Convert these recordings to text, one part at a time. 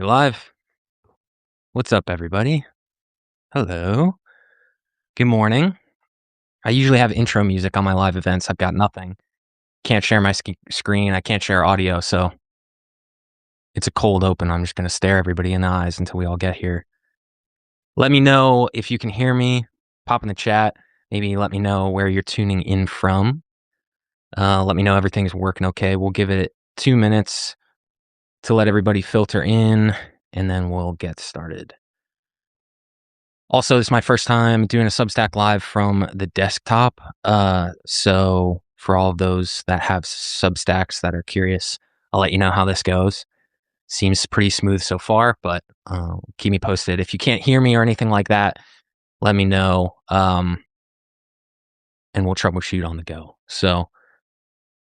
You're live. What's up, everybody? Hello. Good morning. I usually have intro music on my live events. I've got nothing. Can't share my screen. I can't share audio, so it's a cold open. I'm just going to stare everybody in the eyes until we all get here. Let me know if you can hear me. Pop in the chat. Maybe let me know where you're tuning in from. Let me know everything's working okay. We'll give it 2 minutes to let everybody filter in, and then we'll get started. Also, this is my first time doing a Substack Live from the desktop. So for all of those that have Substacks that are curious, I'll let you know how this goes. Seems pretty smooth so far, but keep me posted. If you can't hear me or anything like that, let me know, and we'll troubleshoot on the go. So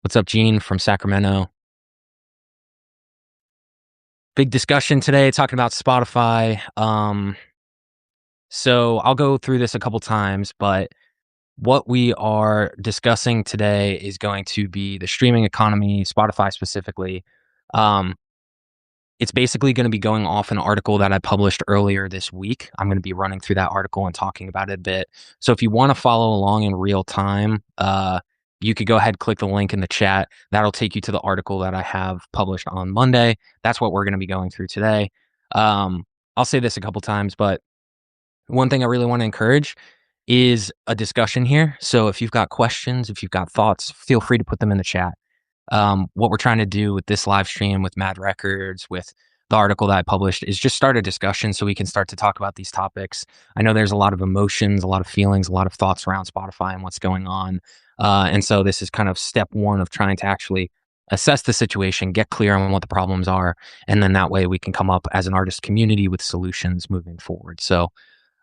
what's up, Gene from Sacramento? Big discussion today talking about Spotify. So I'll go through this a couple times, but what we are discussing today is going to be the streaming economy, Spotify specifically. It's basically going to be going off an article that I published earlier this week. I'm going to be running through that article and talking about it a bit. So if you want to follow along in real time, you could go ahead, click the link in the chat. That'll take you to the article that I have published on Monday. That's what we're going to be going through today. I'll say this a couple times, but one thing I really want to encourage is a discussion here. So if you've got questions, if you've got thoughts, feel free to put them in the chat. What we're trying to do with this live stream, with Mad Records, with the article that I published, is just start a discussion so we can start to talk about these topics. I know there's a lot of emotions, a lot of feelings, a lot of thoughts around Spotify and what's going on. And so this is kind of step one of trying to actually assess the situation, get clear on what the problems are, and then that way we can come up as an artist community with solutions moving forward. So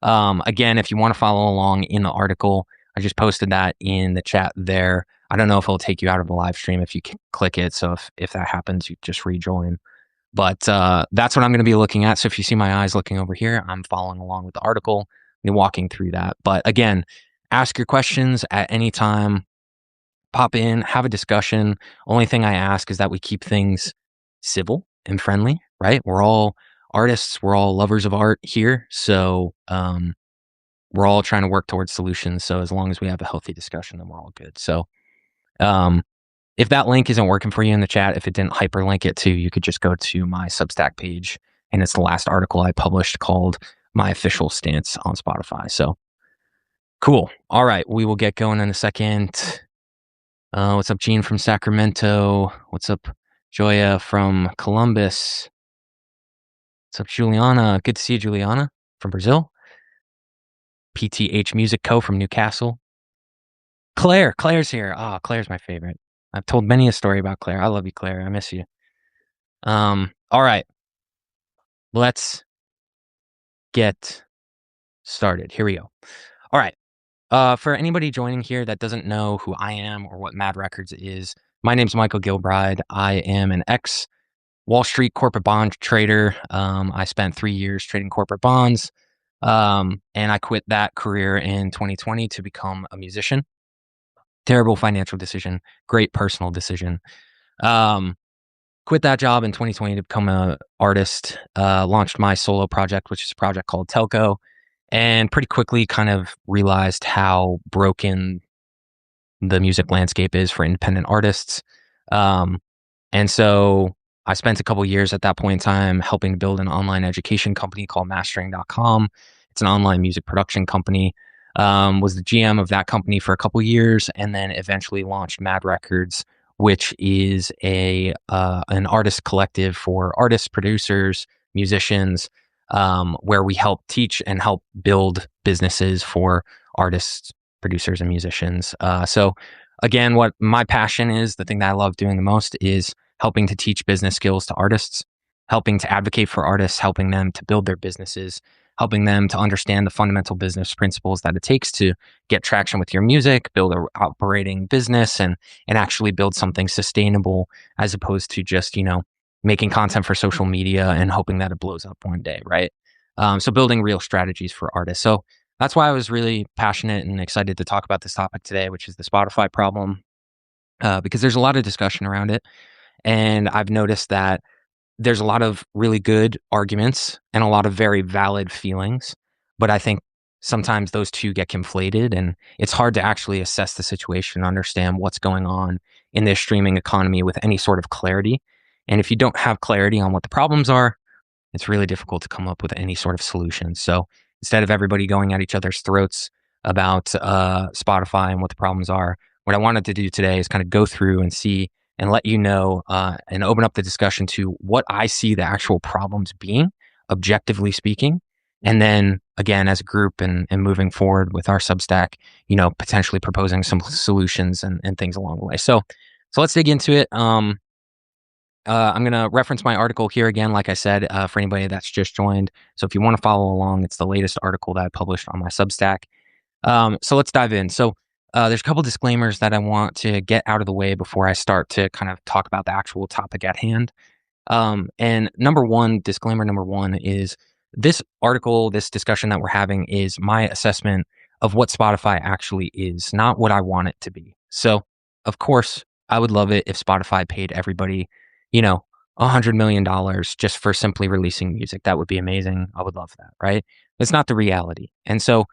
again, if you want to follow along in the article, I just posted that in the chat there. I don't know if it'll take you out of the live stream if you click it. So if that happens, you just rejoin. But that's what I'm going to be looking at. So if you see my eyes looking over here, I'm following along with the article and walking through that. But again, ask your questions at any time. Pop in, have a discussion. Only thing I ask is that we keep things civil and friendly, right? We're all artists. We're all lovers of art here. So we're all trying to work towards solutions. So as long as we have a healthy discussion, then we're all good. So if that link isn't working for you in the chat, if it didn't hyperlink it to, you could just go to my Substack page, and it's the last article I published called My Official Stance on Spotify. So cool. All right. We will get going in a second. What's up, Gene from Sacramento? What's up, Joya from Columbus? What's up, Juliana? Good to see you, Juliana from Brazil. PTH Music Co. from Newcastle. Claire's here. Oh, Claire's my favorite. I've told many a story about Claire. I love you, Claire. I miss you. All right. Let's get started. Here we go. All right. For anybody joining here that doesn't know who I am or what Mad Records is, my name's Michael Gilbride. I am an ex-Wall Street corporate bond trader. I spent 3 years trading corporate bonds, and I quit that career in 2020 to become a musician. Terrible financial decision, great personal decision. Quit that job in 2020 to become an artist, launched my solo project, which is a project called Telco, and pretty quickly kind of realized how broken the music landscape is for independent artists. And so I spent a couple years at that point in time helping to build an online education company called mastering.com. It's an online music production company. Was the GM of that company for a couple years, and then eventually launched Mad Records, which is an artist collective for artists, producers, musicians, where we help teach and help build businesses for artists, producers, and musicians. So again, what my passion is, the thing that I love doing the most, is helping to teach business skills to artists, helping to advocate for artists, helping them to build their businesses, helping them to understand the fundamental business principles that it takes to get traction with your music, build an operating business, and actually build something sustainable, as opposed to just, making content for social media and hoping that it blows up one day, right? So building real strategies for artists. So that's why I was really passionate and excited to talk about this topic today, which is the Spotify problem, because there's a lot of discussion around it. And I've noticed that there's a lot of really good arguments and a lot of very valid feelings, but I think sometimes those two get conflated, and it's hard to actually assess the situation, understand what's going on in this streaming economy with any sort of clarity. And if you don't have clarity on what the problems are, it's really difficult to come up with any sort of solution. So instead of everybody going at each other's throats about Spotify and what the problems are, what I wanted to do today is kind of go through and see and let you know and open up the discussion to what I see the actual problems being, objectively speaking. And then again, as a group and moving forward with our Substack, potentially proposing some solutions and things along the way. So let's dig into it. I'm going to reference my article here again, like I said, for anybody that's just joined. So if you want to follow along, it's the latest article that I published on my Substack. So let's dive in. So there's a couple disclaimers that I want to get out of the way before I start to kind of talk about the actual topic at hand. And disclaimer number one is this article, this discussion that we're having is my assessment of what Spotify actually is, not what I want it to be. So, of course, I would love it if Spotify paid everybody, $100 million just for simply releasing music. That would be amazing. I would love that, right? It's not the reality. And so,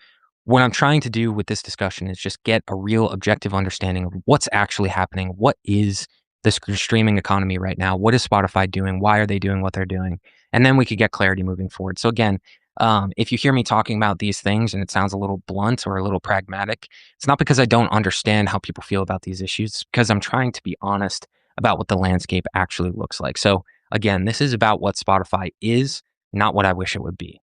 what I'm trying to do with this discussion is just get a real objective understanding of what's actually happening. What is the streaming economy right now? What is Spotify doing? Why are they doing what they're doing? And then we could get clarity moving forward. So again, if you hear me talking about these things and it sounds a little blunt or a little pragmatic, it's not because I don't understand how people feel about these issues. It's because I'm trying to be honest about what the landscape actually looks like. So again, this is about what Spotify is, not what I wish it would be.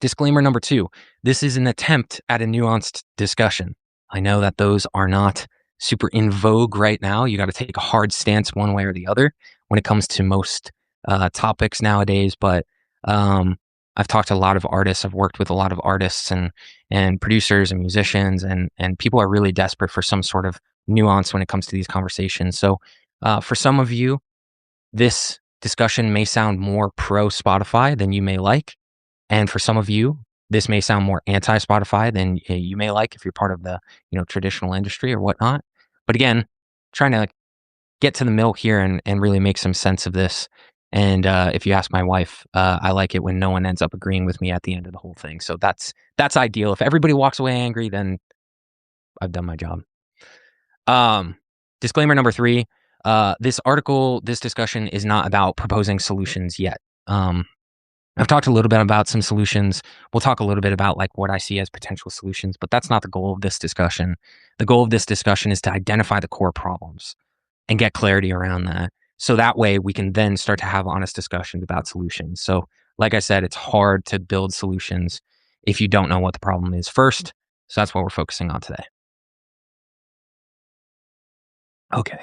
Disclaimer number two, this is an attempt at a nuanced discussion. I know that those are not super in vogue right now. You got to take a hard stance one way or the other when it comes to most topics nowadays. But I've talked to a lot of artists. I've worked with a lot of artists and producers and musicians, and people are really desperate for some sort of nuance when it comes to these conversations. So for some of you, this discussion may sound more pro Spotify than you may like. And for some of you, this may sound more anti-Spotify than you may like if you're part of the traditional industry or whatnot. But again, trying to get to the middle here and really make some sense of this. And if you ask my wife, I like it when no one ends up agreeing with me at the end of the whole thing. So that's ideal. If everybody walks away angry, then I've done my job. Disclaimer number three, this discussion is not about proposing solutions yet. I've talked a little bit about some solutions. We'll talk a little bit about like what I see as potential solutions, but that's not the goal of this discussion. The goal of this discussion is to identify the core problems and get clarity around that. So that way we can then start to have honest discussions about solutions. So like I said, it's hard to build solutions if you don't know what the problem is first. So that's what we're focusing on today. Okay.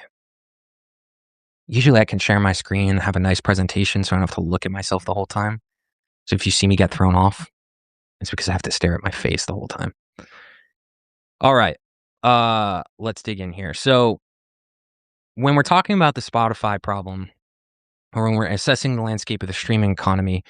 Usually I can share my screen and have a nice presentation so I don't have to look at myself the whole time. So if you see me get thrown off, it's because I have to stare at my face the whole time. All right. Let's dig in here. So when we're talking about the Spotify problem, or when we're assessing the landscape of the streaming economy,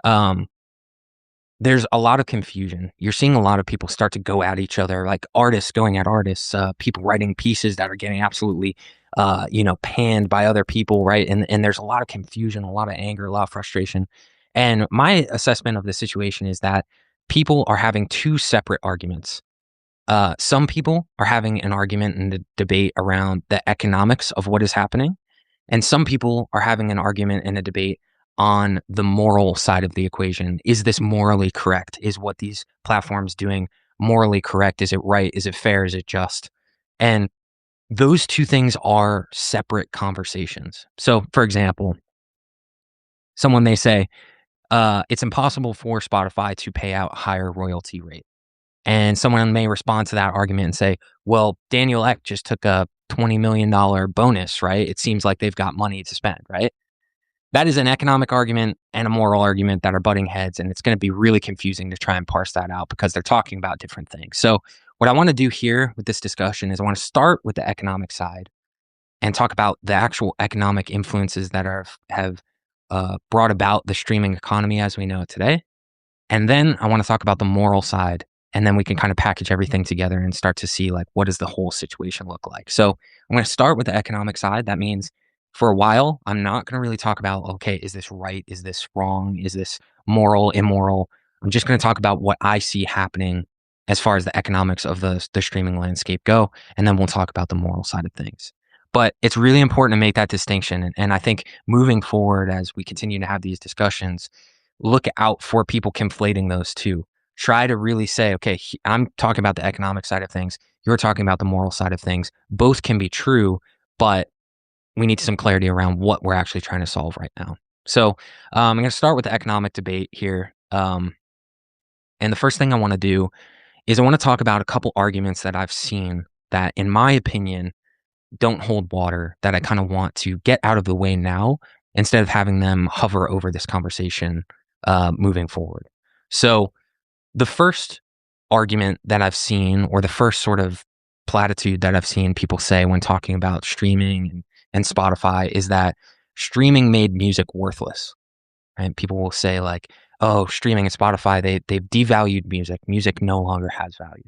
there's a lot of confusion. You're seeing a lot of people start to go at each other, like artists going at artists, people writing pieces that are getting absolutely, panned by other people, right? And there's a lot of confusion, a lot of anger, a lot of frustration. And my assessment of the situation is that people are having two separate arguments. Some people are having an argument and a debate around the economics of what is happening. And some people are having an argument and a debate on the moral side of the equation. Is this morally correct? Is what these platforms doing morally correct? Is it right? Is it fair? Is it just? And those two things are separate conversations. So, for example, someone may say, it's impossible for Spotify to pay out a higher royalty rate. And someone may respond to that argument and say, well, Daniel Ek just took a $20 million bonus, right? It seems like they've got money to spend, right? That is an economic argument and a moral argument that are butting heads, and it's going to be really confusing to try and parse that out because they're talking about different things. So what I want to do here with this discussion is I want to start with the economic side and talk about the actual economic influences that have brought about the streaming economy as we know it today. And then I want to talk about the moral side, and then we can kind of package everything together and start to see like, what does the whole situation look like? So I'm going to start with the economic side. That means for a while, I'm not going to really talk about, okay, is this right? Is this wrong? Is this moral, immoral? I'm just going to talk about what I see happening as far as the economics of the streaming landscape go. And then we'll talk about the moral side of things. But it's really important to make that distinction. And I think moving forward, as we continue to have these discussions, look out for people conflating those two. Try to really say, okay, I'm talking about the economic side of things. You're talking about the moral side of things. Both can be true, but we need some clarity around what we're actually trying to solve right now. So I'm going to start with the economic debate here. And the first thing I want to do is I want to talk about a couple arguments that I've seen that, in my opinion, don't hold water, that I kind of want to get out of the way now instead of having them hover over this conversation moving forward. So the first argument that I've seen, or the first sort of platitude that I've seen people say when talking about streaming and Spotify, is that streaming made music worthless. And people will say like, oh, streaming and Spotify, they've devalued music. Music no longer has value.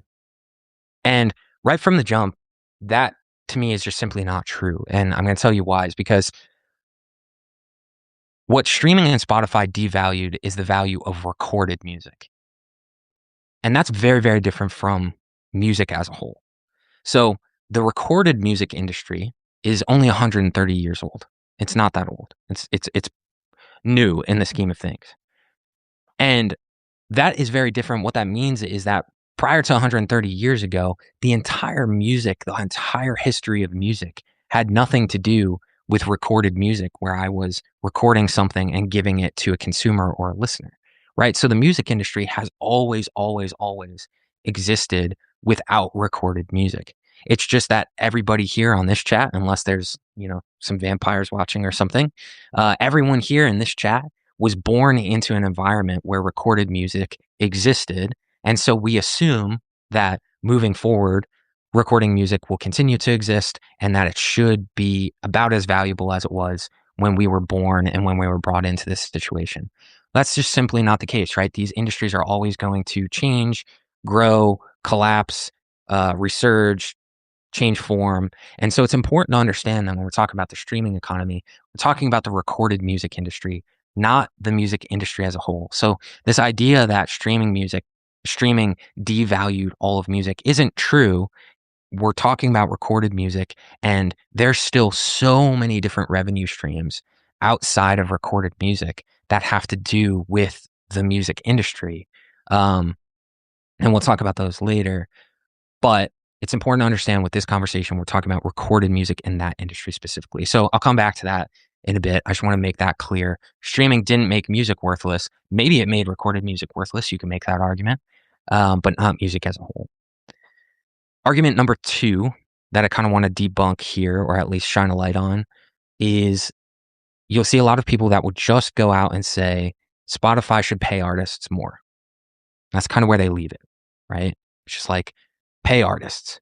And right from the jump, that to me is just simply not true. And I'm going to tell you why. Is because what streaming and Spotify devalued is the value of recorded music. And that's very, very different from music as a whole. So the recorded music industry is only 130 years old. It's not that old. It's new in the scheme of things. And that is very different. What that means is that prior to 130 years ago, the entire history of music had nothing to do with recorded music, where I was recording something and giving it to a consumer or a listener, right? So the music industry has always, always, always existed without recorded music. It's just that everybody here on this chat, unless there's, some vampires watching or something, everyone here in this chat was born into an environment where recorded music existed. And so we assume that moving forward, recording music will continue to exist and that it should be about as valuable as it was when we were born and when we were brought into this situation. That's just simply not the case, right? These industries are always going to change, grow, collapse, resurge, change form. And so it's important to understand that when we're talking about the streaming economy, we're talking about the recorded music industry, not the music industry as a whole. So this idea that streaming devalued all of music isn't true. We're talking about recorded music, and there's still so many different revenue streams outside of recorded music that have to do with the music industry. And we'll talk about those later. But it's important to understand with this conversation, we're talking about recorded music in that industry specifically. So I'll come back to that in a bit. I just want to make that clear. Streaming didn't make music worthless. Maybe it made recorded music worthless. You can make that argument, but not music as a whole. Argument number 2 that I kind of want to debunk here, or at least shine a light on, is you'll see a lot of people that will just go out and say Spotify should pay artists more. That's kind of where they leave it, right? It's just like, pay artists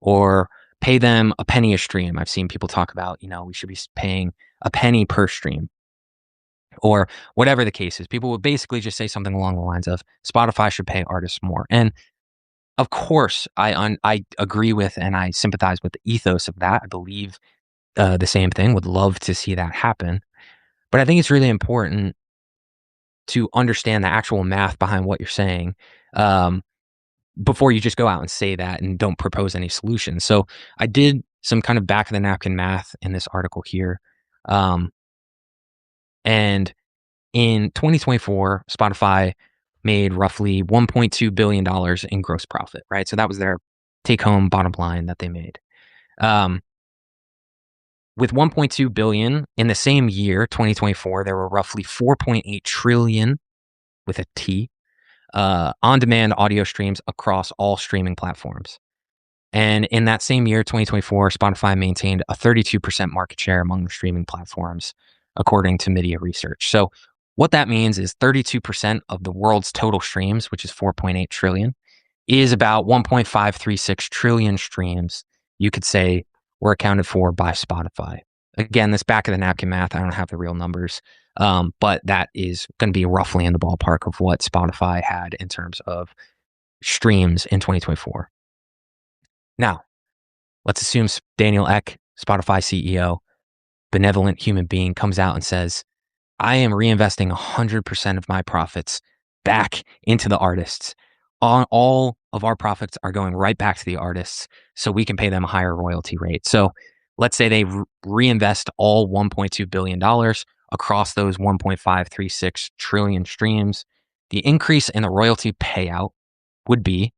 or pay them a penny a stream. I've seen people talk about, we should be paying a penny per stream, or whatever the case is. People would basically just say something along the lines of Spotify should pay artists more. And of course, I agree with and I sympathize with the ethos of that. I believe the same thing, would love to see that happen. But I think it's really important to understand the actual math behind what you're saying. Before you just go out and say that and don't propose any solutions. So I did some kind of back of the napkin math in this article here. And in 2024, Spotify made roughly $1.2 billion in gross profit, right? So that was their take home bottom line that they made. With 1.2 billion in the same year, 2024, there were roughly 4.8 trillion with a T on-demand audio streams across all streaming platforms. And in that same year, 2024, Spotify maintained a 32% market share among the streaming platforms, according to Media Research. So what that means is 32% of the world's total streams, which is 4.8 trillion, is about 1.536 trillion streams, you could say, were accounted for by Spotify. Again, this back of the napkin math, I don't have the real numbers, but that is going to be roughly in the ballpark of what Spotify had in terms of streams in 2024. Now, let's assume Daniel Ek, Spotify CEO, benevolent human being comes out and says, I am reinvesting 100% of my profits back into the artists. All of our profits are going right back to the artists so we can pay them a higher royalty rate. So let's say they reinvest all $1.2 billion across those 1.536 trillion streams. The increase in the royalty payout would be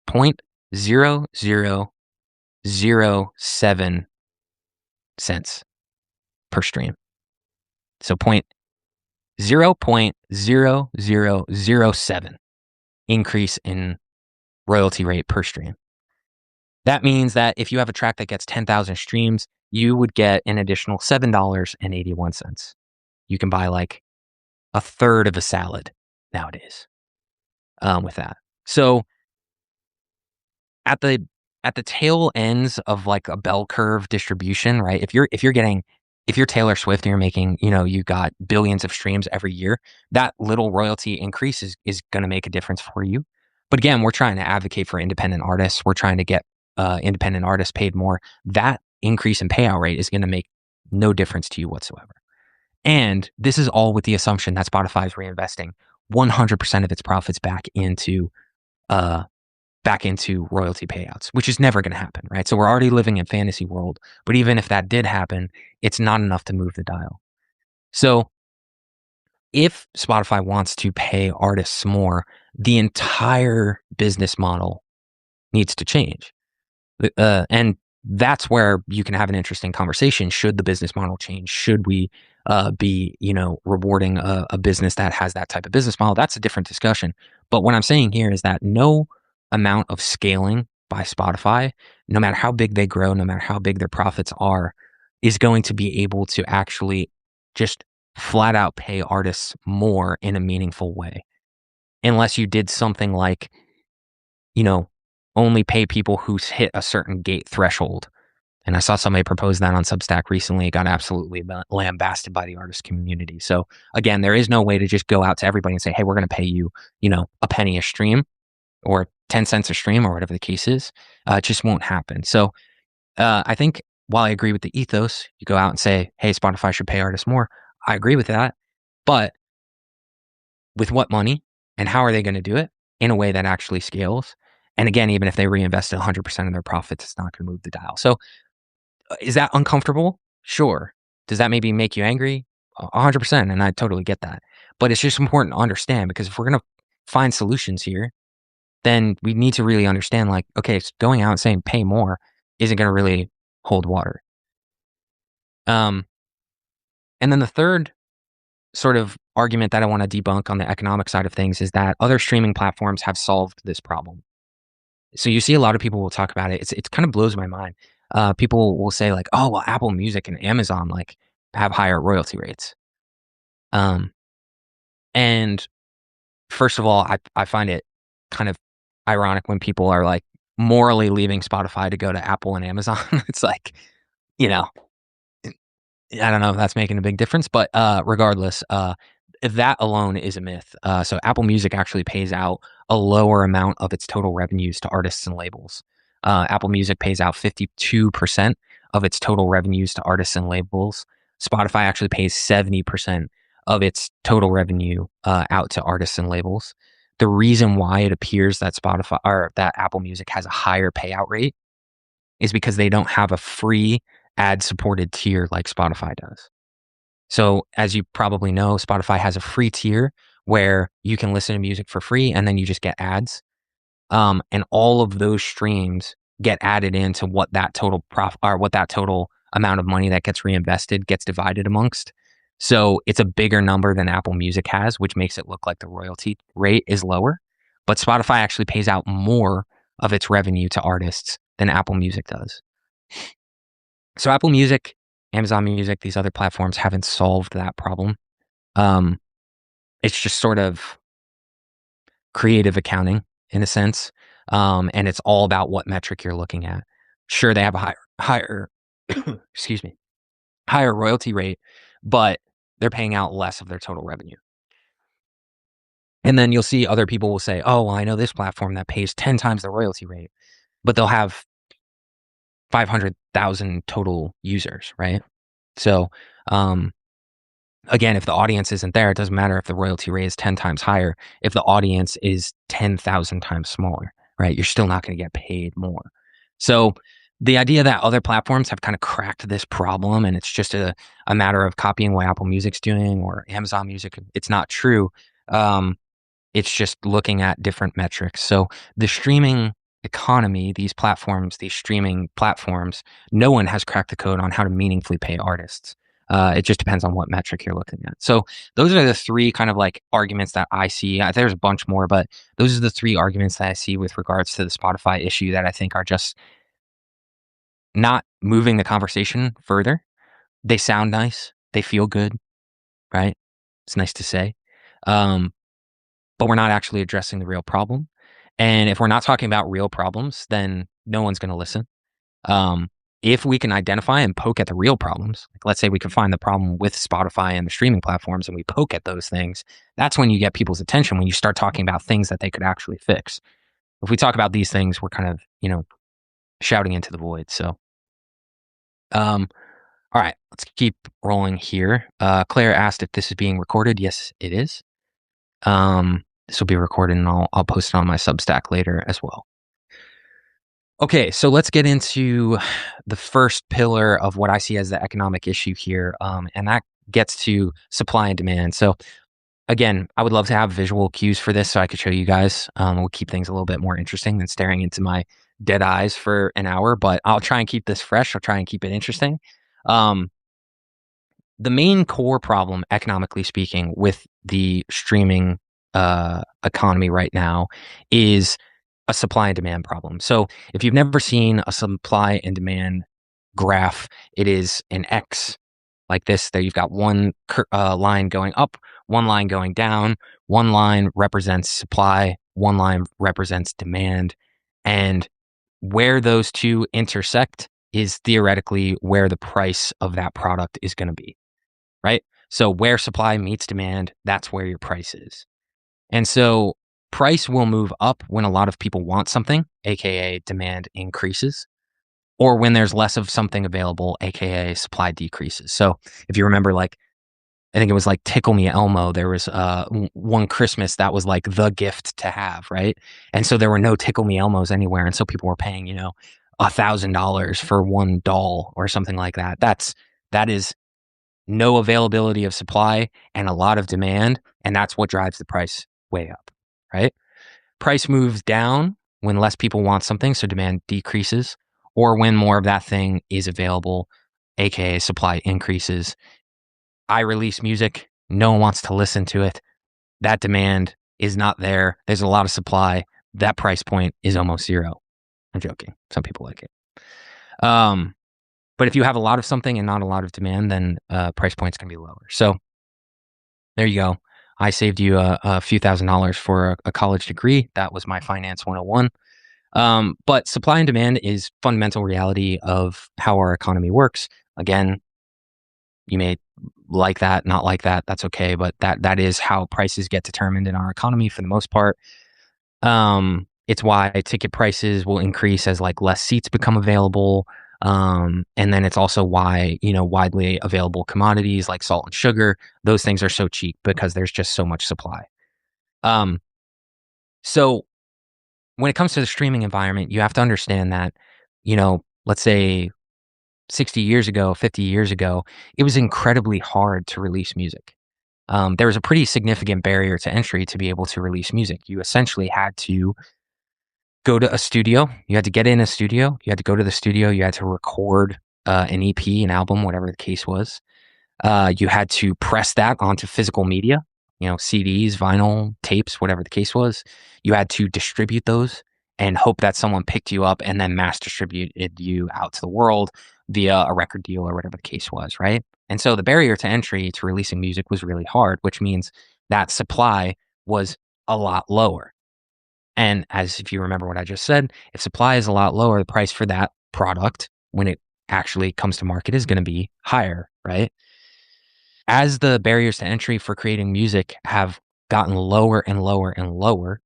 0.0007 cents per stream. So 0.0007 increase in royalty rate per stream. That means that if you have a track that gets 10,000 streams, you would get an additional $7.81. You can buy like a third of a salad nowadays with that. So at the tail ends of like a bell curve distribution, right? If you're Taylor Swift and you're making, you got billions of streams every year, that little royalty increase is going to make a difference for you. But again, we're trying to advocate for independent artists. We're trying to get independent artists paid more. That increase in payout rate is going to make no difference to you whatsoever. And this is all with the assumption that Spotify is reinvesting 100% of its profits back into royalty payouts, which is never going to happen, right? So we're already living in fantasy world, but even if that did happen, it's not enough to move the dial. So if Spotify wants to pay artists more, the entire business model needs to change. And that's where you can have an interesting conversation. Should the business model change? Should we be, rewarding a business that has that type of business model? That's a different discussion. But what I'm saying here is that no amount of scaling by Spotify, no matter how big they grow, no matter how big their profits are, is going to be able to actually just flat out pay artists more in a meaningful way. Unless you did something like, only pay people who hit a certain gate threshold. And I saw somebody propose that on Substack recently. It got absolutely lambasted by the artist community. So again, there is no way to just go out to everybody and say, hey, we're going to pay you, a penny a stream or 10 cents a stream or whatever the case is. It just won't happen. So I think while I agree with the ethos, you go out and say, hey, Spotify should pay artists more. I agree with that. But with what money and how are they going to do it in a way that actually scales? And again, even if they reinvested 100% of their profits, it's not going to move the dial. So is that uncomfortable? Sure. Does that maybe make you angry? 100%. And I totally get that. But it's just important to understand, because if we're going to find solutions here, then we need to really understand, like, okay, going out and saying pay more isn't going to really hold water. And then the third sort of argument that I want to debunk on the economic side of things is that other streaming platforms have solved this problem. So you see a lot of people will talk about it. It kind of blows my mind. People will say like, oh, well, Apple Music and Amazon like have higher royalty rates. And first of all, I find it kind of ironic when people are like morally leaving Spotify to go to Apple and Amazon. It's like, I don't know if that's making a big difference, but regardless, that alone is a myth. So Apple Music actually pays out a lower amount of its total revenues to artists and labels. Apple Music pays out 52% of its total revenues to artists and labels. Spotify actually pays 70% of its total revenue out to artists and labels. The reason why it appears that Spotify or that Apple Music has a higher payout rate is because they don't have a free ad-supported tier like Spotify does. So as you probably know, Spotify has a free tier where you can listen to music for free and then you just get ads. And all of those streams get added into what that total amount of money that gets reinvested gets divided amongst. So it's a bigger number than Apple Music has, which makes it look like the royalty rate is lower. But Spotify actually pays out more of its revenue to artists than Apple Music does. So Apple Music, Amazon Music, these other platforms haven't solved that problem. It's just sort of creative accounting in a sense. And it's all about what metric you're looking at. Sure, they have a higher excuse me, higher royalty rate, but they're paying out less of their total revenue. And then you'll see other people will say, oh, well, I know this platform that pays 10 times the royalty rate, but they'll have 500,000 total users, right? So, um, again, if the audience isn't there, it doesn't matter if the royalty rate is 10 times higher. If the audience is 10,000 times smaller, right? You're still not going to get paid more. So the idea that other platforms have kind of cracked this problem and it's just a matter of copying what Apple Music's doing or Amazon Music, it's not true. It's just looking at different metrics. So the streaming economy, these platforms, these streaming platforms, no one has cracked the code on how to meaningfully pay artists. It just depends on what metric you're looking at. So those are the three kind of like arguments that I see. There's a bunch more, but those are the three arguments that I see with regards to the Spotify issue that I think are just not moving the conversation further. They sound nice. They feel good, right? It's nice to say. But we're not actually addressing the real problem. And if we're not talking about real problems, then no one's going to listen. Um, if we can identify and poke at the real problems, like let's say we can find the problem with Spotify and the streaming platforms and we poke at those things, that's when you get people's attention, when you start talking about things that they could actually fix. If we talk about these things, we're kind of, shouting into the void. So, um, all right, let's keep rolling here. Claire asked if this is being recorded. Yes, it is. This will be recorded and I'll post it on my Substack later as well. Okay, so let's get into the first pillar of what I see as the economic issue here, and that gets to supply and demand. So again, I would love to have visual cues for this so I could show you guys. We'll keep things a little bit more interesting than staring into my dead eyes for an hour, but I'll try and keep this fresh. I'll try and keep it interesting. Um, the main core problem, economically speaking, with the streaming economy right now is a supply and demand problem. So if you've never seen a supply and demand graph, it is an X like this. There you've got one line going up, one line going down. One line represents supply, one line represents demand. And where those two intersect is theoretically where the price of that product is going to be, right? So where supply meets demand, that's where your price is. And so price will move up when a lot of people want something, aka demand increases, or when there's less of something available, aka supply decreases. So if you remember, like, I think it was like Tickle Me Elmo, there was one Christmas that was like the gift to have, right? And so there were no Tickle Me Elmos anywhere. And so people were paying, $1,000 for one doll or something like that. That is no availability of supply and a lot of demand. And that's what drives the price way up, right? Price moves down when less people want something, so demand decreases, or when more of that thing is available, aka supply increases. I release music, no one wants to listen to it. That demand is not there. There's a lot of supply. That price point is almost zero. I'm joking. Some people like it. But if you have a lot of something and not a lot of demand, then price point's going to be lower. So there you go. I saved you a few $1,000s for a college degree. That was my finance 101. But supply and demand is fundamental reality of how our economy works. Again, you may like that, not like that. That's okay. But that is how prices get determined in our economy for the most part. It's why ticket prices will increase as like less seats become available. And then it's also why, widely available commodities like salt and sugar, those things are so cheap because there's just so much supply. So when it comes to the streaming environment, you have to understand that, let's say 60 years ago, 50 years ago, it was incredibly hard to release music. There was a pretty significant barrier to entry to be able to release music. You essentially had to go to a studio. You had to get in a studio. You had to go to the studio. You had to record an EP, an album, whatever the case was. You had to press that onto physical media, CDs, vinyl, tapes, whatever the case was. You had to distribute those and hope that someone picked you up and then mass distributed you out to the world via a record deal or whatever the case was, right? And so the barrier to entry to releasing music was really hard, which means that supply was a lot lower. And as if you remember what I just said, if supply is a lot lower, the price for that product when it actually comes to market is going to be higher, right? As the barriers to entry for creating music have gotten lower and lower and lower,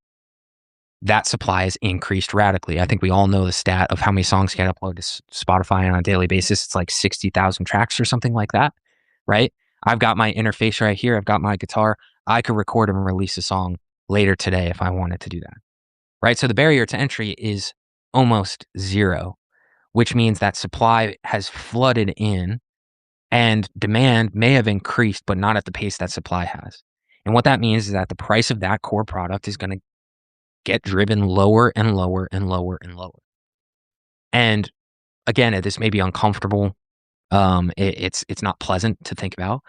that supply has increased radically. I think we all know the stat of how many songs get uploaded to Spotify on a daily basis. It's like 60,000 tracks or something like that, right? I've got my interface right here. I've got my guitar. I could record and release a song later today if I wanted to do that, right? So the barrier to entry is almost zero, which means that supply has flooded in and demand may have increased, but not at the pace that supply has. And what that means is that the price of that core product is going to get driven lower and lower and lower and lower. And again, this may be uncomfortable. It's not pleasant to think about,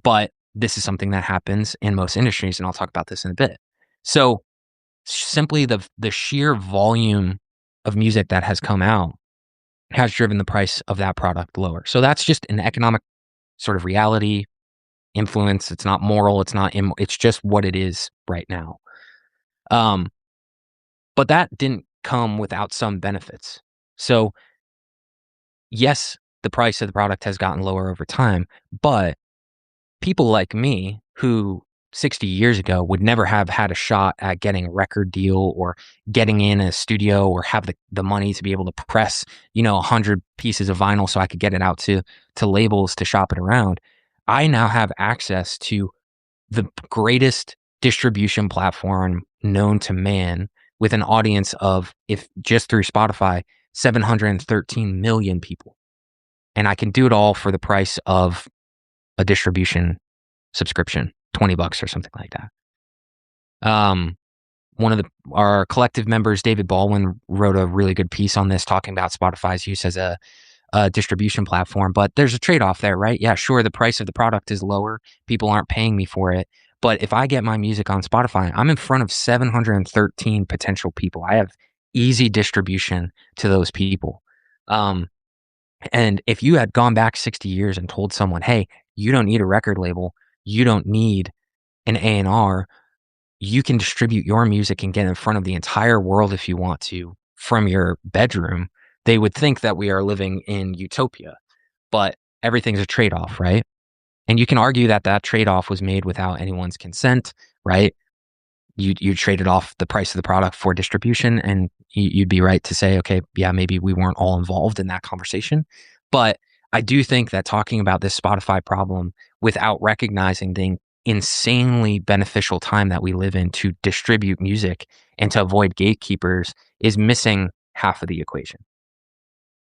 but this is something that happens in most industries, and I'll talk about this in a bit. So simply the sheer volume of music that has come out has driven the price of that product lower. So that's just an economic sort of reality influence. It's not moral. It's just what it is right now. But that didn't come without some benefits. So yes, the price of the product has gotten lower over time, but people like me who 60 years ago would never have had a shot at getting a record deal or getting in a studio or have the money to be able to press, 100 pieces of vinyl so I could get it out to labels to shop it around. I now have access to the greatest distribution platform known to man with an audience of, if just through Spotify, 713 million people. And I can do it all for the price of a distribution subscription, $20 or something like that. One of our collective members, David Baldwin, wrote a really good piece on this, talking about Spotify's use as a distribution platform. But there's a trade-off there, right? Yeah, sure, the price of the product is lower. People aren't paying me for it. But if I get my music on Spotify, I'm in front of 713 potential people. I have easy distribution to those people. And if you had gone back 60 years and told someone, hey, you don't need a record label, you don't need an A&R, you can distribute your music and get in front of the entire world if you want to from your bedroom, they would think that we are living in utopia. But everything's a trade-off, right? And you can argue that that trade-off was made without anyone's consent, right? You traded off the price of the product for distribution, and you'd be right to say, okay, yeah, maybe we weren't all involved in that conversation. But I do think that talking about this Spotify problem without recognizing the insanely beneficial time that we live in to distribute music and to avoid gatekeepers is missing half of the equation.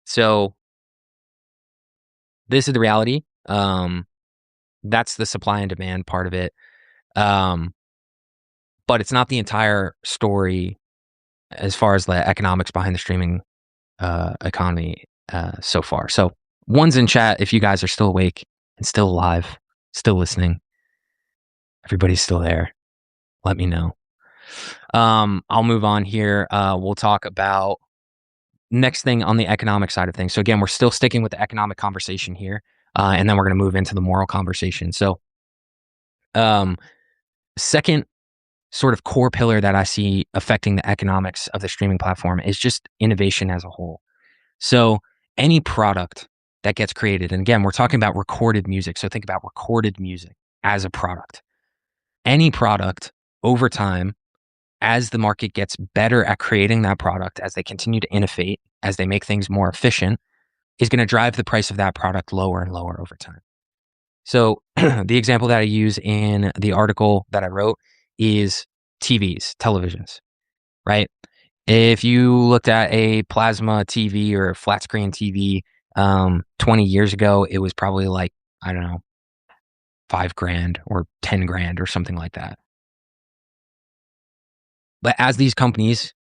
So this is the reality. That's the supply and demand part of it. But it's not the entire story as far as the economics behind the streaming economy so far. So one's in chat, if you guys are still awake and still alive, still listening, everybody's still there, let me know. I'll move on here. We'll talk about next thing on the economic side of things. So again, we're still sticking with the economic conversation here, and then we're going to move into the moral conversation. So second sort of core pillar that I see affecting the economics of the streaming platform is just innovation as a whole. So any product that gets created, and again, we're talking about recorded music. So think about recorded music as a product. Any product over time, as the market gets better at creating that product, as they continue to innovate, as they make things more efficient, is going to drive the price of that product lower and lower over time. So the example that I use in the article that I wrote is TVs, televisions, right? If you looked at a plasma TV or a flat screen TV 20 years ago, it was probably like, I don't know, $5,000 or $10,000 or something like that. But as these companies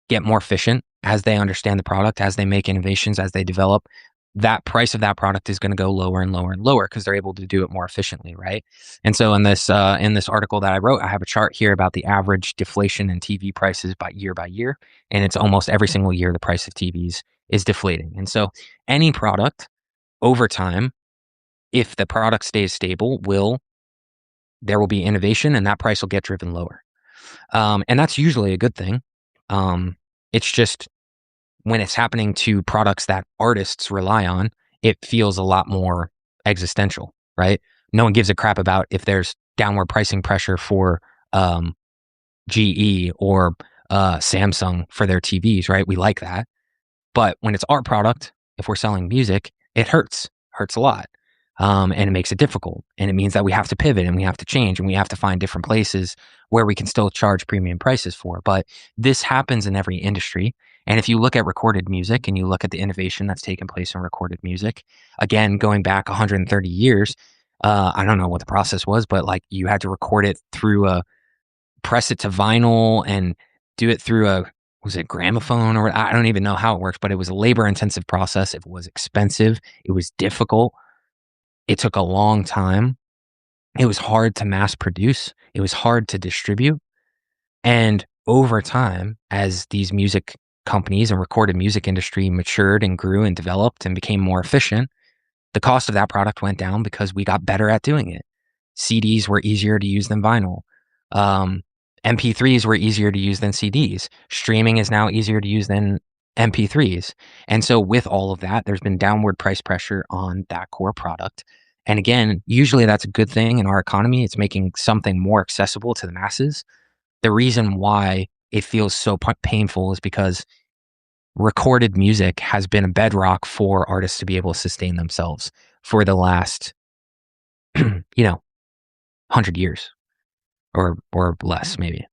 get more efficient, as they understand the product, as they make innovations, as they develop, that price of that product is going to go lower and lower and lower because they're able to do it more efficiently, right? And so in this article that I wrote, I have a chart here about the average deflation in TV prices by year, and it's almost every single year the price of TVs is deflating. And so any product over time, if the product stays stable, there will be innovation and that price will get driven lower. And that's usually a good thing. It's just when it's happening to products that artists rely on, it feels a lot more existential, right? No one gives a crap about if there's downward pricing pressure for GE or Samsung for their TVs, right? We like that. But when it's our product, if we're selling music, it hurts a lot. And it makes it difficult. And it means that we have to pivot and we have to change and we have to find different places where we can still charge premium prices for. But this happens in every industry. And if you look at recorded music and you look at the innovation that's taken place in recorded music, again, going back 130 years, I don't know what the process was, but like you had to record it through press it to vinyl and do it through was it gramophone, or I don't even know how it works, but it was a labor intensive process. It was expensive. It was difficult. It took a long time. It was hard to mass produce. It was hard to distribute. And over time, as these music companies and recorded music industry matured and grew and developed and became more efficient, the cost of that product went down because we got better at doing it. CDs were easier to use than vinyl. Um, MP3s were easier to use than CDs. Streaming is now easier to use than MP3s. And so with all of that, there's been downward price pressure on that core product. And again, usually that's a good thing in our economy. It's making something more accessible to the masses. The reason why it feels so painful is because recorded music has been a bedrock for artists to be able to sustain themselves for the last, 100 years or less maybe.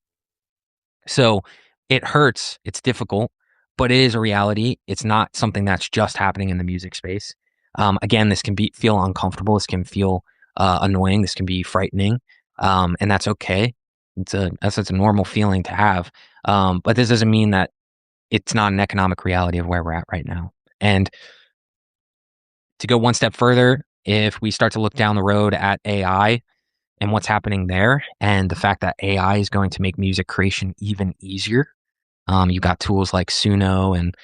So it hurts, it's difficult, but it is a reality. It's not something that's just happening in the music space. Again, this can feel uncomfortable. This can feel annoying. This can be frightening, and that's okay. It's a normal feeling to have. But this doesn't mean that it's not an economic reality of where we're at right now. And to go one step further, if we start to look down the road at AI and what's happening there, and the fact that AI is going to make music creation even easier. You've got tools like Suno and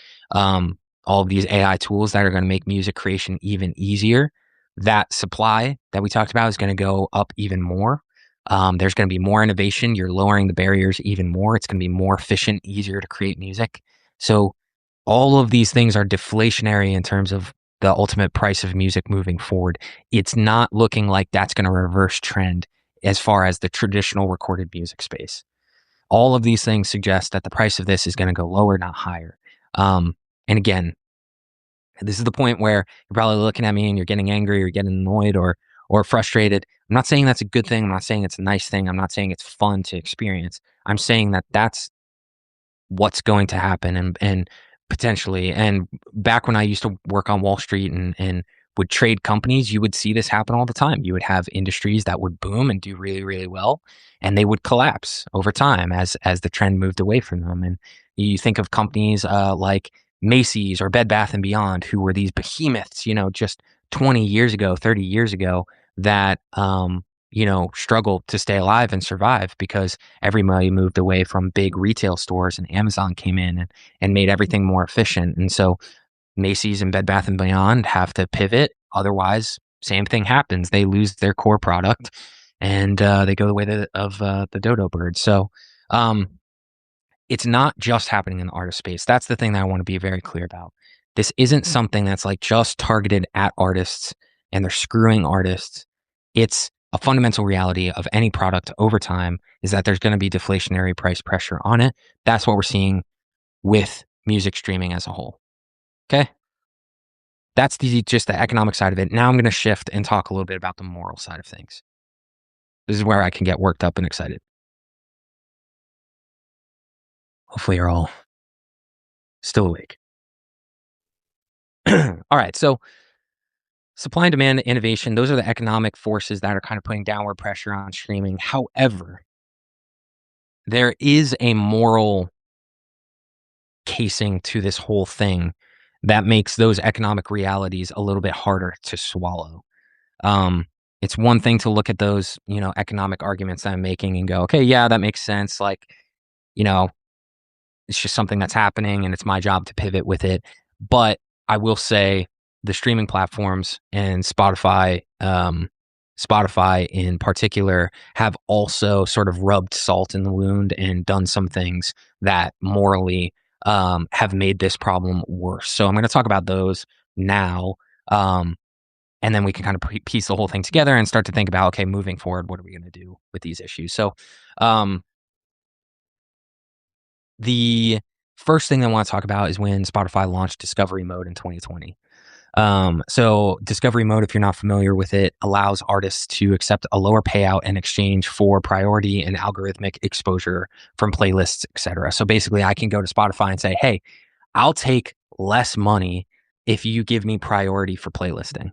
all of these AI tools that are going to make music creation even easier. That supply that we talked about is going to go up even more. There's going to be more innovation. You're lowering the barriers even more. It's going to be more efficient, easier to create music. So all of these things are deflationary in terms of the ultimate price of music moving forward. It's not looking like that's going to reverse trend as far as the traditional recorded music space. All of these things suggest that the price of this is going to go lower, not higher. And again, this is the point where you're probably looking at me and you're getting angry or getting annoyed or frustrated. I'm not saying that's a good thing. I'm not saying it's a nice thing. I'm not saying it's fun to experience. I'm saying that that's what's going to happen and potentially. And back when I used to work on Wall Street and would trade companies, you would see this happen all the time. You would have industries that would boom and do really, really well, and they would collapse over time as the trend moved away from them. And you think of companies like Macy's or Bed Bath and Beyond, who were these behemoths, just 20 years ago, 30 years ago, that struggled to stay alive and survive because everybody moved away from big retail stores and Amazon came in and made everything more efficient. And so Macy's and Bed Bath and Beyond have to pivot. Otherwise, same thing happens. They lose their core product and they go the way of the dodo bird. So it's not just happening in the artist space. That's the thing that I want to be very clear about. This isn't something that's like just targeted at artists and they're screwing artists. It's a fundamental reality of any product over time is that there's going to be deflationary price pressure on it. That's what we're seeing with music streaming as a whole. Okay. That's just the economic side of it. Now I'm going to shift and talk a little bit about the moral side of things. This is where I can get worked up and excited. Hopefully you're all still awake. All right. So supply and demand, innovation, those are the economic forces that are kind of putting downward pressure on streaming. However, there is a moral casing to this whole thing that makes those economic realities a little bit harder to swallow. It's one thing to look at those, economic arguments that I'm making and go, okay, yeah, that makes sense. Like, it's just something that's happening and it's my job to pivot with it. But I will say the streaming platforms and Spotify in particular have also sort of rubbed salt in the wound and done some things that morally have made this problem worse. So I'm going to talk about those now. And then we can kind of piece the whole thing together and start to think about, okay, moving forward, what are we going to do with these issues? So the first thing I want to talk about is when Spotify launched Discovery Mode in 2020. So Discovery Mode, if you're not familiar with it, allows artists to accept a lower payout in exchange for priority and algorithmic exposure from playlists, etc. So basically, I can go to Spotify and say, "Hey, I'll take less money if you give me priority for playlisting."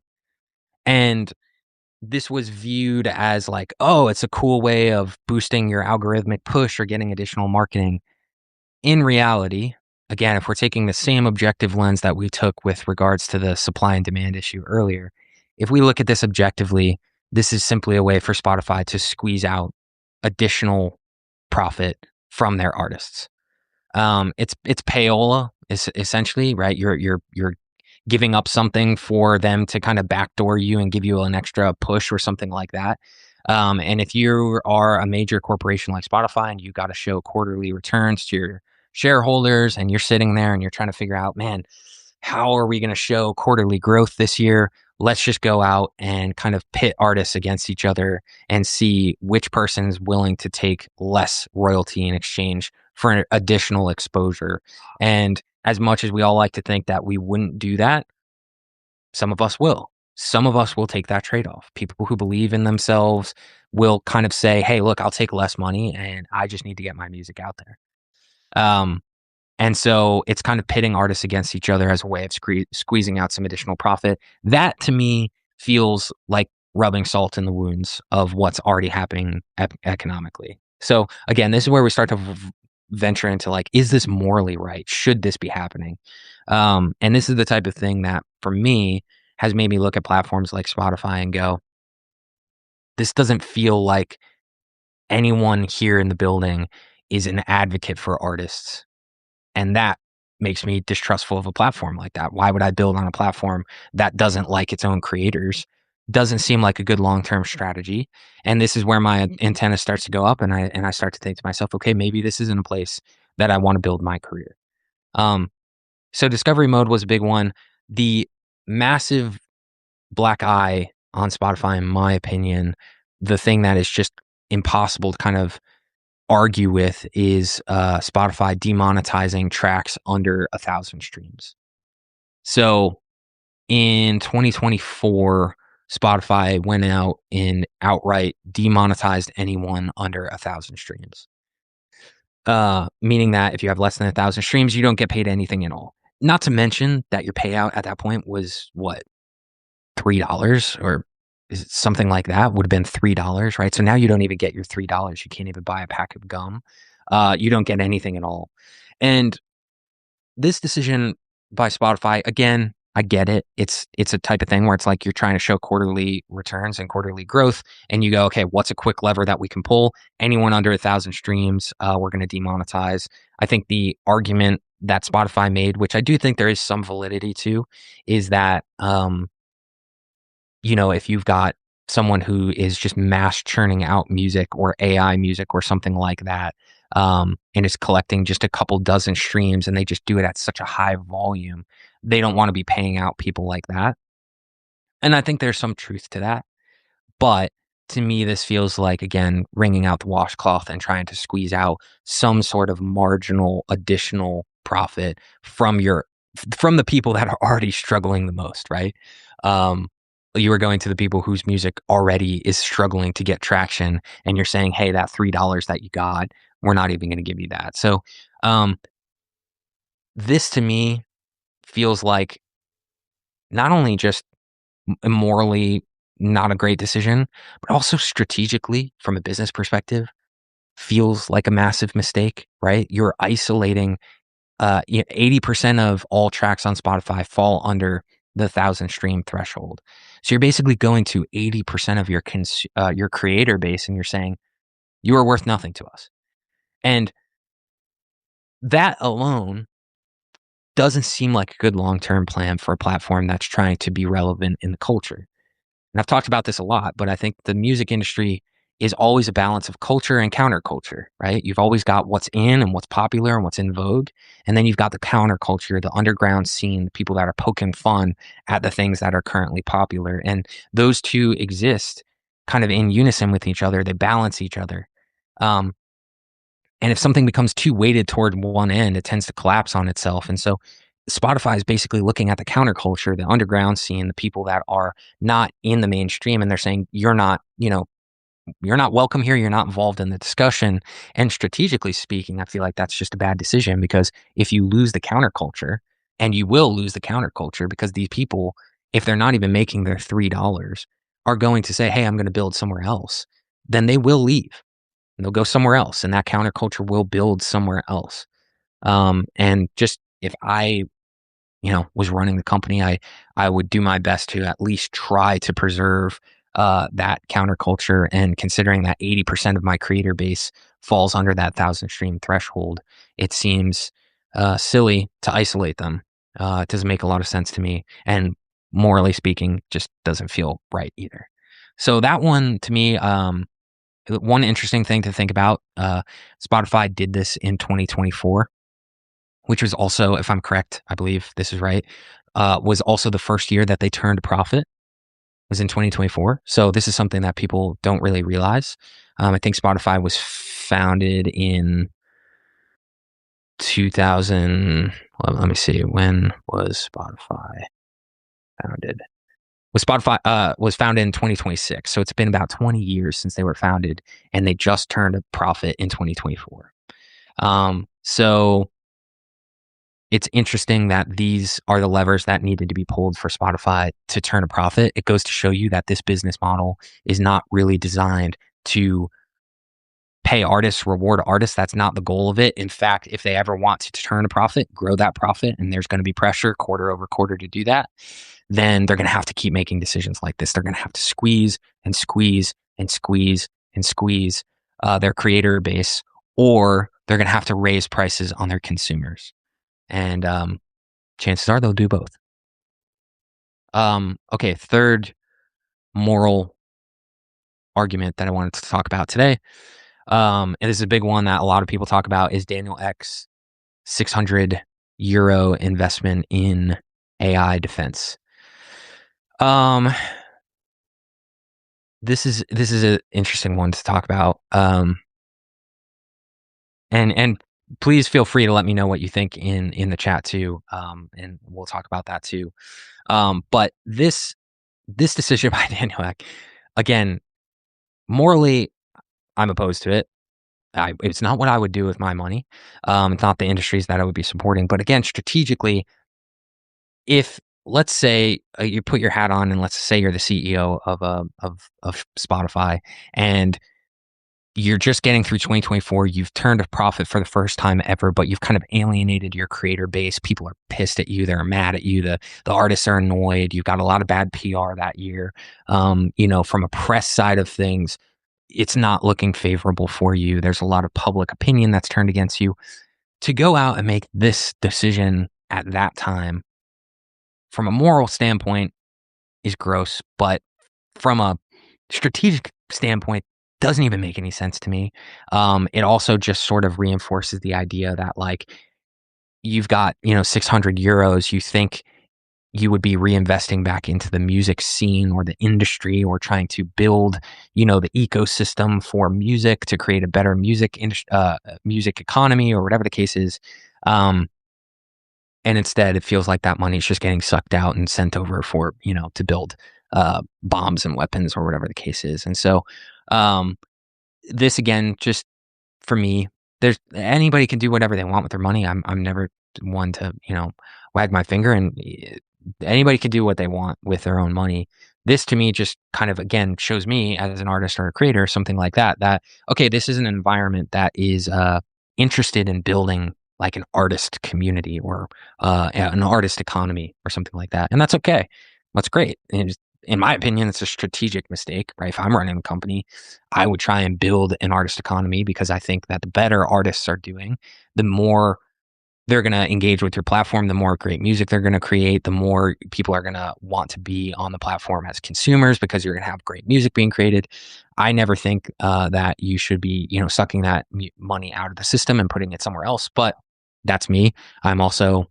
And this was viewed as like, "Oh, it's a cool way of boosting your algorithmic push or getting additional marketing." In reality, again, if we're taking the same objective lens that we took with regards to the supply and demand issue earlier, if we look at this objectively, this is simply a way for Spotify to squeeze out additional profit from their artists. It's payola is essentially, right? You're giving up something for them to kind of backdoor you and give you an extra push or something like that. And if you are a major corporation like Spotify and you got to show quarterly returns to your shareholders and you're sitting there and you're trying to figure out, man, how are we going to show quarterly growth this year? Let's just go out and kind of pit artists against each other and see which person is willing to take less royalty in exchange for additional exposure. And as much as we all like to think that we wouldn't do that, some of us will. Some of us will take that trade off. People who believe in themselves will kind of say, hey, look, I'll take less money and I just need to get my music out there. And so it's kind of pitting artists against each other as a way of squeezing out some additional profit. That to me feels like rubbing salt in the wounds of what's already happening economically. So again, this is where we start to venture into like, is this morally right? Should this be happening? And this is the type of thing that for me has made me look at platforms like Spotify and go, this doesn't feel like anyone here in the building is an advocate for artists. And that makes me distrustful of a platform like that. Why would I build on a platform that doesn't like its own creators? Doesn't seem like a good long-term strategy. And this is where my antenna starts to go up and I start to think to myself, okay, maybe this isn't a place that I want to build my career. So Discovery Mode was a big one. The massive black eye on Spotify, in my opinion, the thing that is just impossible to kind of argue with is Spotify demonetizing tracks under 1,000 streams. So in 2024, Spotify went out and outright demonetized anyone under 1,000 streams. Meaning that if you have less than 1,000 streams, you don't get paid anything at all. Not to mention that your payout at that point was what, $3 or is it something like that? Would have been $3, right? So now you don't even get your $3. You can't even buy a pack of gum. You don't get anything at all. And this decision by Spotify, again, I get it. It's a type of thing where it's like you're trying to show quarterly returns and quarterly growth, and you go, okay, what's a quick lever that we can pull? Anyone under 1,000 streams, we're going to demonetize. I think the argument that Spotify made, which I do think there is some validity to, is that if you've got someone who is just mass churning out music or AI music or something like that, and is collecting just a couple dozen streams and they just do it at such a high volume, they don't want to be paying out people like that. And I think there's some truth to that. But to me, this feels like, again, wringing out the washcloth and trying to squeeze out some sort of marginal additional profit from the people that are already struggling the most, right? You are going to the people whose music already is struggling to get traction, and you're saying, hey, that $3 that you got, we're not even going to give you that. So this to me feels like not only just morally not a great decision, but also strategically from a business perspective feels like a massive mistake, right? You're isolating 80% of all tracks on Spotify fall under the 1,000 stream threshold. So you're basically going to 80% of your creator base and you're saying you are worth nothing to us. And that alone doesn't seem like a good long-term plan for a platform that's trying to be relevant in the culture. And I've talked about this a lot, but I think the music industry is always a balance of culture and counterculture, right? You've always got what's in and what's popular and what's in vogue. And then you've got the counterculture, the underground scene, the people that are poking fun at the things that are currently popular. And those two exist kind of in unison with each other. They balance each other. And if something becomes too weighted toward one end, it tends to collapse on itself. And so Spotify is basically looking at the counterculture, the underground scene, the people that are not in the mainstream, and they're saying, you're not, you're not welcome here. You're not involved in the discussion. And strategically speaking, I feel like that's just a bad decision, because if you lose the counterculture, and you will lose the counterculture, because these people, if they're not even making their $3, are going to say, hey, I'm going to build somewhere else, then they will leave and they'll go somewhere else. And that counterculture will build somewhere else. And just if I was running the company, I would do my best to at least try to preserve that counterculture. And considering that 80% of my creator base falls under that 1,000 stream threshold, it seems silly to isolate them. It doesn't make a lot of sense to me, and morally speaking, just doesn't feel right either. So that one to me, one interesting thing to think about, Spotify did this in 2024, which was also, if I'm correct, I believe this is right, was also the first year that they turned a profit, was in 2024. So this is something that people don't really realize. I think Spotify was founded in 2000. Well, let me see. When was Spotify founded? Was founded in 2026. So it's been about 20 years since they were founded, and they just turned a profit in 2024. So it's interesting that these are the levers that needed to be pulled for Spotify to turn a profit. It goes to show you that this business model is not really designed to pay artists, reward artists. That's not the goal of it. In fact, if they ever want to turn a profit, grow that profit, and there's going to be pressure quarter over quarter to do that, then they're going to have to keep making decisions like this. They're going to have to squeeze and squeeze and squeeze and squeeze their creator base, or they're going to have to raise prices on their consumers. And chances are they'll do both. Okay, third moral argument that I wanted to talk about today, and this is a big one that a lot of people talk about, is Daniel Ek's 600 euro investment in AI defense. This is an interesting one to talk about. And please feel free to let me know what you think in the chat too. And we'll talk about that too. But this decision by Daniel Ek, again, morally, I'm opposed to it. It's not what I would do with my money. It's not the industries that I would be supporting. But again, strategically, if let's say you put your hat on, and let's say you're the CEO of Spotify, and you're just getting through 2024, you've turned a profit for the first time ever, but you've kind of alienated your creator base. People are pissed at you. They're mad at you. The artists are annoyed. You've got a lot of bad PR that year. From a press side of things, it's not looking favorable for you. There's a lot of public opinion that's turned against you. To go out and make this decision at that time, from a moral standpoint, is gross, but from a strategic standpoint, doesn't even make any sense to me. It also just sort of reinforces the idea that, like, you've got 600 euros, you think you would be reinvesting back into the music scene or the industry, or trying to build the ecosystem for music to create a better music economy, or whatever the case is. And instead, it feels like that money is just getting sucked out and sent over for to build bombs and weapons, or whatever the case is. And so this, again, just for me, there's anybody can do whatever they want with their money. I'm never one to wag my finger, and anybody can do what they want with their own money. This, to me, just kind of, again, shows me as an artist or a creator, something like that, okay, this is an environment that is interested in building like an artist community, or an artist economy, or something like that. And that's okay. That's great. And just, in my opinion, it's a strategic mistake, right? If I'm running a company, I would try and build an artist economy, because I think that the better artists are doing, the more they're going to engage with your platform, the more great music they're going to create, the more people are going to want to be on the platform as consumers, because you're going to have great music being created. I never think that you should be, sucking that money out of the system and putting it somewhere else. But that's me. I'm also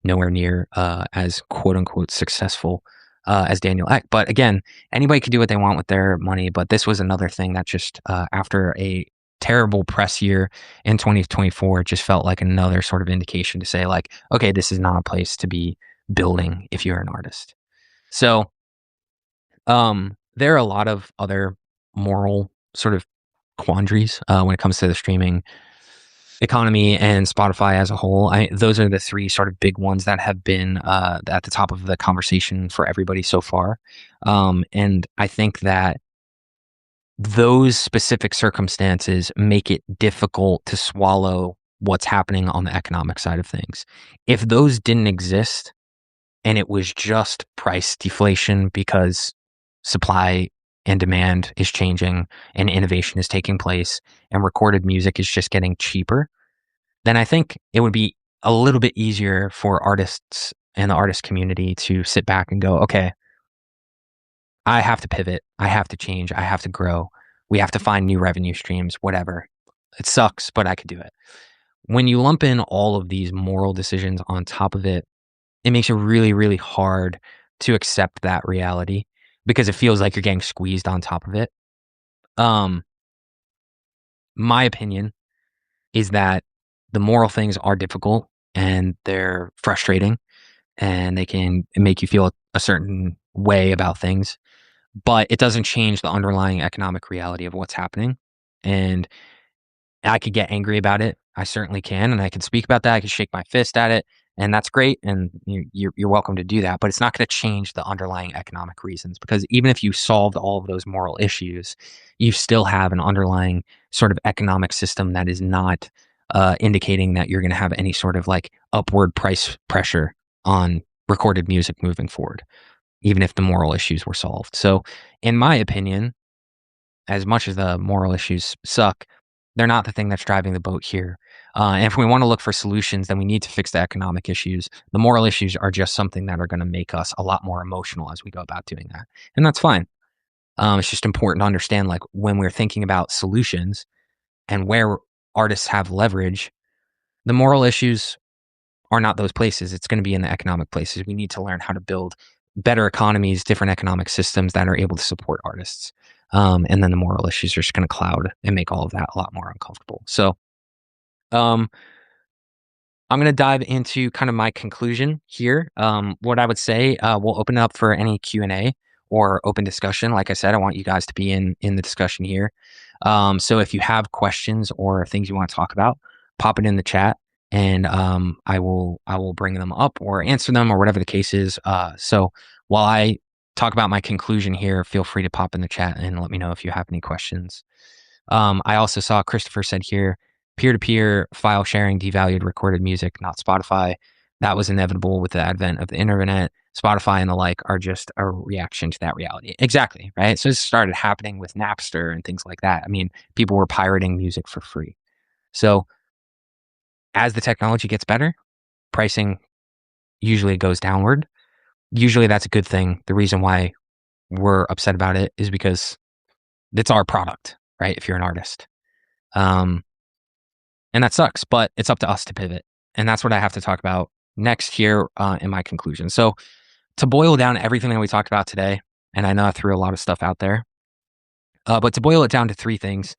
nowhere near as quote unquote successful as Daniel Ek. But again, anybody can do what they want with their money. But this was another thing that just after a terrible press year in 2024 just felt like another sort of indication to say like, okay, this is not a place to be building if you're an artist. So there are a lot of other moral sort of quandaries when it comes to the streaming economy and Spotify as a whole. Those are the three sort of big ones that have been at the top of the conversation for everybody so far. And I think that those specific circumstances make it difficult to swallow what's happening on the economic side of things. If those didn't exist and it was just price deflation because supply and demand is changing and innovation is taking place and recorded music is just getting cheaper, then I think it would be a little bit easier for artists and the artist community to sit back and go, okay, I have to pivot. I have to change. I have to grow. We have to find new revenue streams, whatever. It sucks, but I could do it. When you lump in all of these moral decisions on top of it, it makes it really, really hard to accept that reality because it feels like you're getting squeezed on top of it. My opinion is that the moral things are difficult and they're frustrating and they can make you feel a certain way about things, but it doesn't change the underlying economic reality of what's happening. And I could get angry about it. I certainly can. And I can speak about that. I can shake my fist at it. And that's great. And you're welcome to do that. But it's not going to change the underlying economic reasons because even if you solved all of those moral issues, you still have an underlying sort of economic system that is not indicating that you're going to have any sort of like upward price pressure on recorded music moving forward, even if the moral issues were solved. So, in my opinion, as much as the moral issues suck, they're not the thing that's driving the boat here. And if we want to look for solutions, then we need to fix the economic issues. The moral issues are just something that are going to make us a lot more emotional as we go about doing that. And that's fine. It's just important to understand, like, when we're thinking about solutions and where artists have leverage, the moral issues are not those places. It's going to be in the economic places. We need to learn how to build better economies, different economic systems that are able to support artists. And then the moral issues are just going to cloud and make all of that a lot more uncomfortable. So I'm going to dive into kind of my conclusion here. What I would say, we'll open up for any Q&A or open discussion. Like I said, I want you guys to be in the discussion here. So if you have questions or things you want to talk about, pop it in the chat and I will bring them up or answer them or whatever the case is. So while I talk about my conclusion here, feel free to pop in the chat and let me know if you have any questions. I also saw Christopher said here, peer-to-peer file sharing devalued recorded music, not Spotify. That was inevitable with the advent of the internet. Spotify and the like are just a reaction to that reality. Exactly, right? So this started happening with Napster and things like that. I mean, people were pirating music for free. So as the technology gets better, pricing usually goes downward. Usually that's a good thing. The reason why we're upset about it is because it's our product, right? If you're an artist. And that sucks, but it's up to us to pivot. And that's what I have to talk about next here in my conclusion. So to boil down everything that we talked about today, and I know I threw a lot of stuff out there, but to boil it down to three things.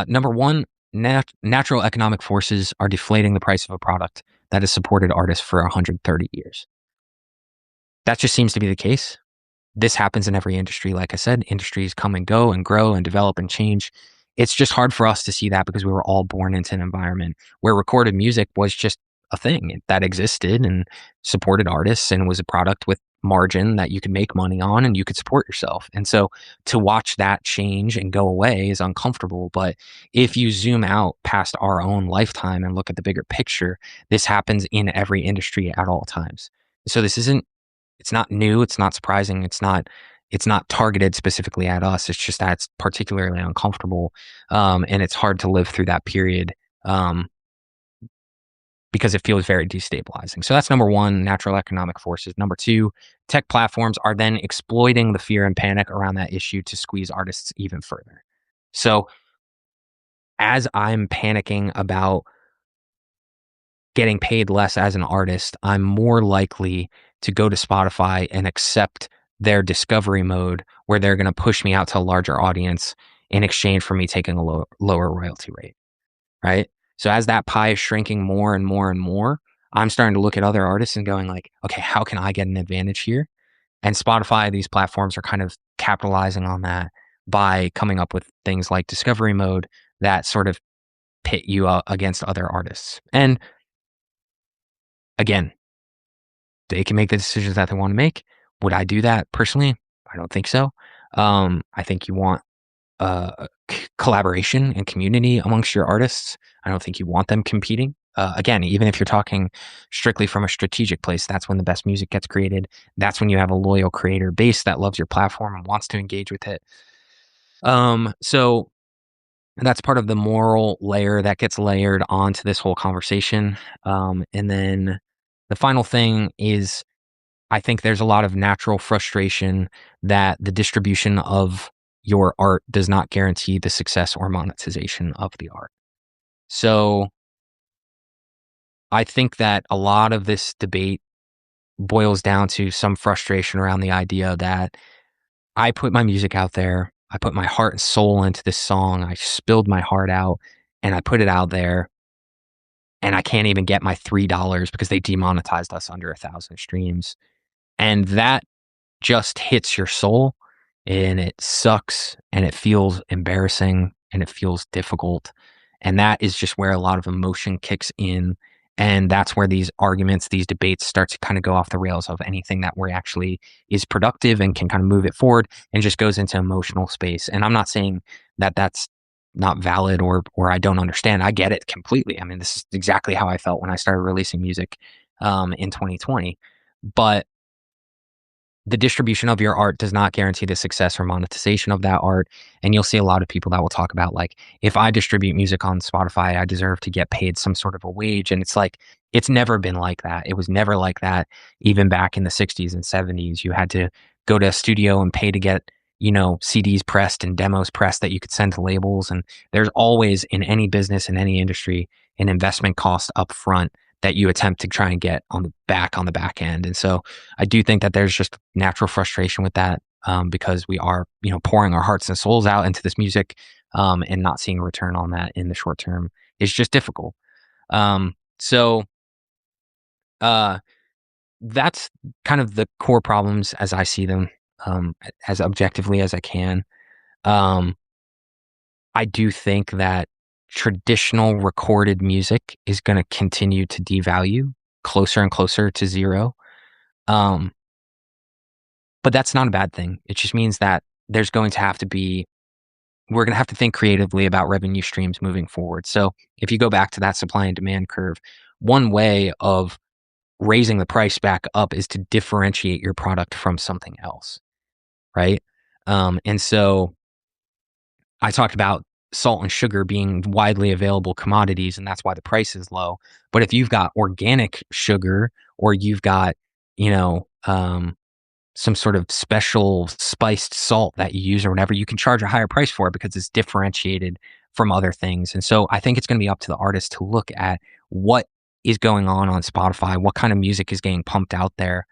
Number one, natural economic forces are deflating the price of a product that has supported artists for 130 years. That just seems to be the case. This happens in every industry. Like I said, industries come and go and grow and develop and change. It's just hard for us to see that because we were all born into an environment where recorded music was just a thing that existed and supported artists and was a product with margin that you could make money on and you could support yourself. And so to watch that change and go away is uncomfortable. But if you zoom out past our own lifetime and look at the bigger picture, this happens in every industry at all times. So it's not new. It's not surprising. It's not targeted specifically at us. It's just that it's particularly uncomfortable. And it's hard to live through that period because it feels very destabilizing. So that's number one, natural economic forces. Number two, tech platforms are then exploiting the fear and panic around that issue to squeeze artists even further. So as I'm panicking about getting paid less as an artist, I'm more likely to go to Spotify and accept their discovery mode where they're going to push me out to a larger audience in exchange for me taking a lower royalty rate, right? So as that pie is shrinking more and more and more, I'm starting to look at other artists and going like, okay, how can I get an advantage here? And Spotify, these platforms are kind of capitalizing on that by coming up with things like discovery mode that sort of pit you against other artists. And again, they can make the decisions that they want to make. Would I do that personally? I don't think so. I think you want collaboration and community amongst your artists. I don't think you want them competing. Again, even if you're talking strictly from a strategic place, that's when the best music gets created. That's when you have a loyal creator base that loves your platform and wants to engage with it. So that's part of the moral layer that gets layered onto this whole conversation. And then the final thing is I think there's a lot of natural frustration that the distribution of your art does not guarantee the success or monetization of the art. So I think that a lot of this debate boils down to some frustration around the idea that I put my music out there, I put my heart and soul into this song, I spilled my heart out, and I put it out there, and I can't even get my $3 because they demonetized us under 1,000 streams. And that just hits your soul, and it sucks, and it feels embarrassing, and it feels difficult. And that is just where a lot of emotion kicks in. And that's where these arguments, these debates start to kind of go off the rails of anything that we're actually is productive and can kind of move it forward and just goes into emotional space. And I'm not saying that that's not valid or I don't understand. I get it completely. I mean, this is exactly how I felt when I started releasing music in 2020. But the distribution of your art does not guarantee the success or monetization of that art. And you'll see a lot of people that will talk about like, if I distribute music on Spotify, I deserve to get paid some sort of a wage. And it's like, it's never been like that. It was never like that. Even back in the 60s and 70s, you had to go to a studio and pay to get, CDs pressed and demos pressed that you could send to labels. And there's always in any business, in any industry, an investment cost up front that you attempt to try and get on the back end. And so I do think that there's just natural frustration with that because we are, pouring our hearts and souls out into this music and not seeing a return on that in the short term is just difficult. So that's kind of the core problems as I see them, as objectively as I can. I do think that traditional recorded music is going to continue to devalue closer and closer to zero. But that's not a bad thing. It just means that we're going to have to think creatively about revenue streams moving forward. So if you go back to that supply and demand curve, one way of raising the price back up is to differentiate your product from something else, right? And so I talked about salt and sugar being widely available commodities, and that's why the price is low. But if you've got organic sugar or you've got, some sort of special spiced salt that you use or whatever, you can charge a higher price for it because it's differentiated from other things. And so I think it's going to be up to the artist to look at what is going on Spotify, what kind of music is getting pumped out there,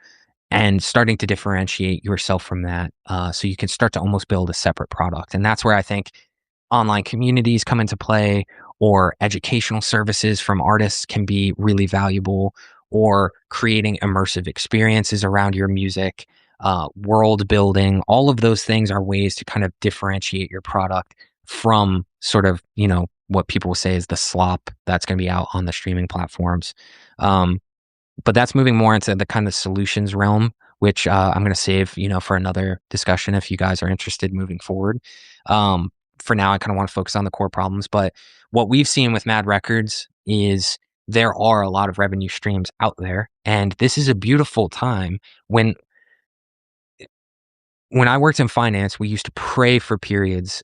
and starting to differentiate yourself from that so you can start to almost build a separate product. And that's where I think online communities come into play, or educational services from artists can be really valuable, or creating immersive experiences around your music, world building. All of those things are ways to kind of differentiate your product from sort of, what people will say is the slop that's going to be out on the streaming platforms. But that's moving more into the kind of solutions realm, which I'm going to save, for another discussion if you guys are interested moving forward. For now, I kind of want to focus on the core problems. But what we've seen with Mad Records is there are a lot of revenue streams out there. And this is a beautiful time. When I worked in finance, we used to pray for periods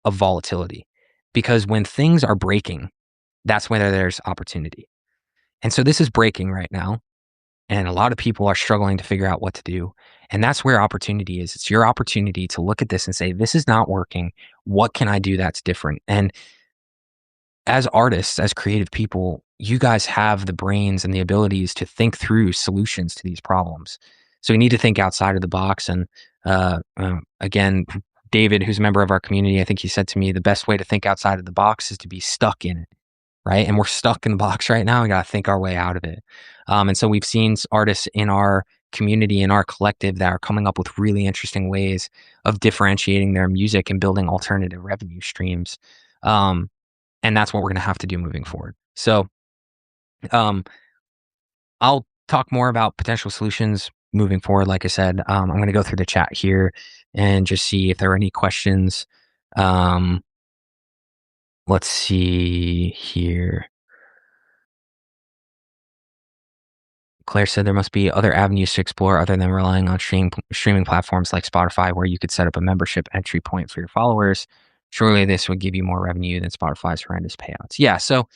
of volatility, because when things are breaking, that's when there's opportunity. And so this is breaking right now. And a lot of people are struggling to figure out what to do. And that's where opportunity is. It's your opportunity to look at this and say, this is not working. What can I do that's different? And as artists, as creative people, you guys have the brains and the abilities to think through solutions to these problems. So we need to think outside of the box. And again, David, who's a member of our community, I think he said to me, the best way to think outside of the box is to be stuck in it, right? And we're stuck in the box right now. We got to think our way out of it. And so we've seen artists in our community, in our collective, that are coming up with really interesting ways of differentiating their music and building alternative revenue streams. And that's what we're going to have to do moving forward. So I'll talk more about potential solutions moving forward. Like I said, I'm going to go through the chat here and just see if there are any questions. Let's see here. Claire said there must be other avenues to explore other than relying on streaming platforms like Spotify, where you could set up a membership entry point for your followers. Surely this would give you more revenue than Spotify's horrendous payouts. Yeah. So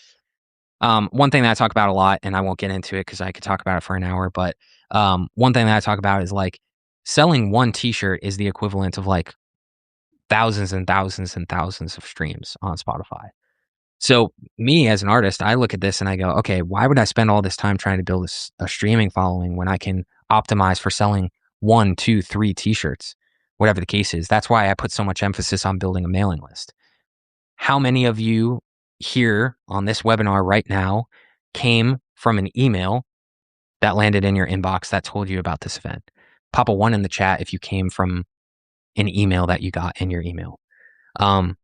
one thing that I talk about a lot, and I won't get into it because I could talk about it for an hour, but one thing that I talk about is like selling one t-shirt is the equivalent of like thousands and thousands and thousands of streams on Spotify. So me as an artist, I look at this and I go, okay, why would I spend all this time trying to build a streaming following when I can optimize for selling 1, 2, 3 t-shirts, whatever the case is? That's why I put so much emphasis on building a mailing list. How many of you here on this webinar right now came from an email that landed in your inbox that told you about this event? Pop a 1 in the chat if you came from an email that you got in your email. And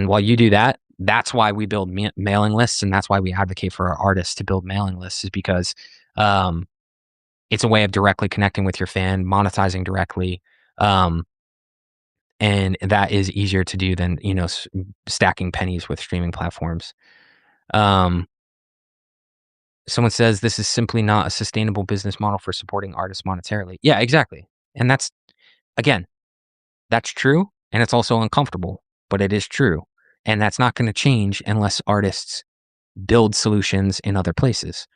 while you do that, that's why we build mailing lists, and that's why we advocate for our artists to build mailing lists, is because it's a way of directly connecting with your fan, monetizing directly, and that is easier to do than stacking pennies with streaming platforms. Someone says this is simply not a sustainable business model for supporting artists monetarily. Yeah, exactly, and that's true, and it's also uncomfortable, but it is true. And that's not going to change unless artists build solutions in other places.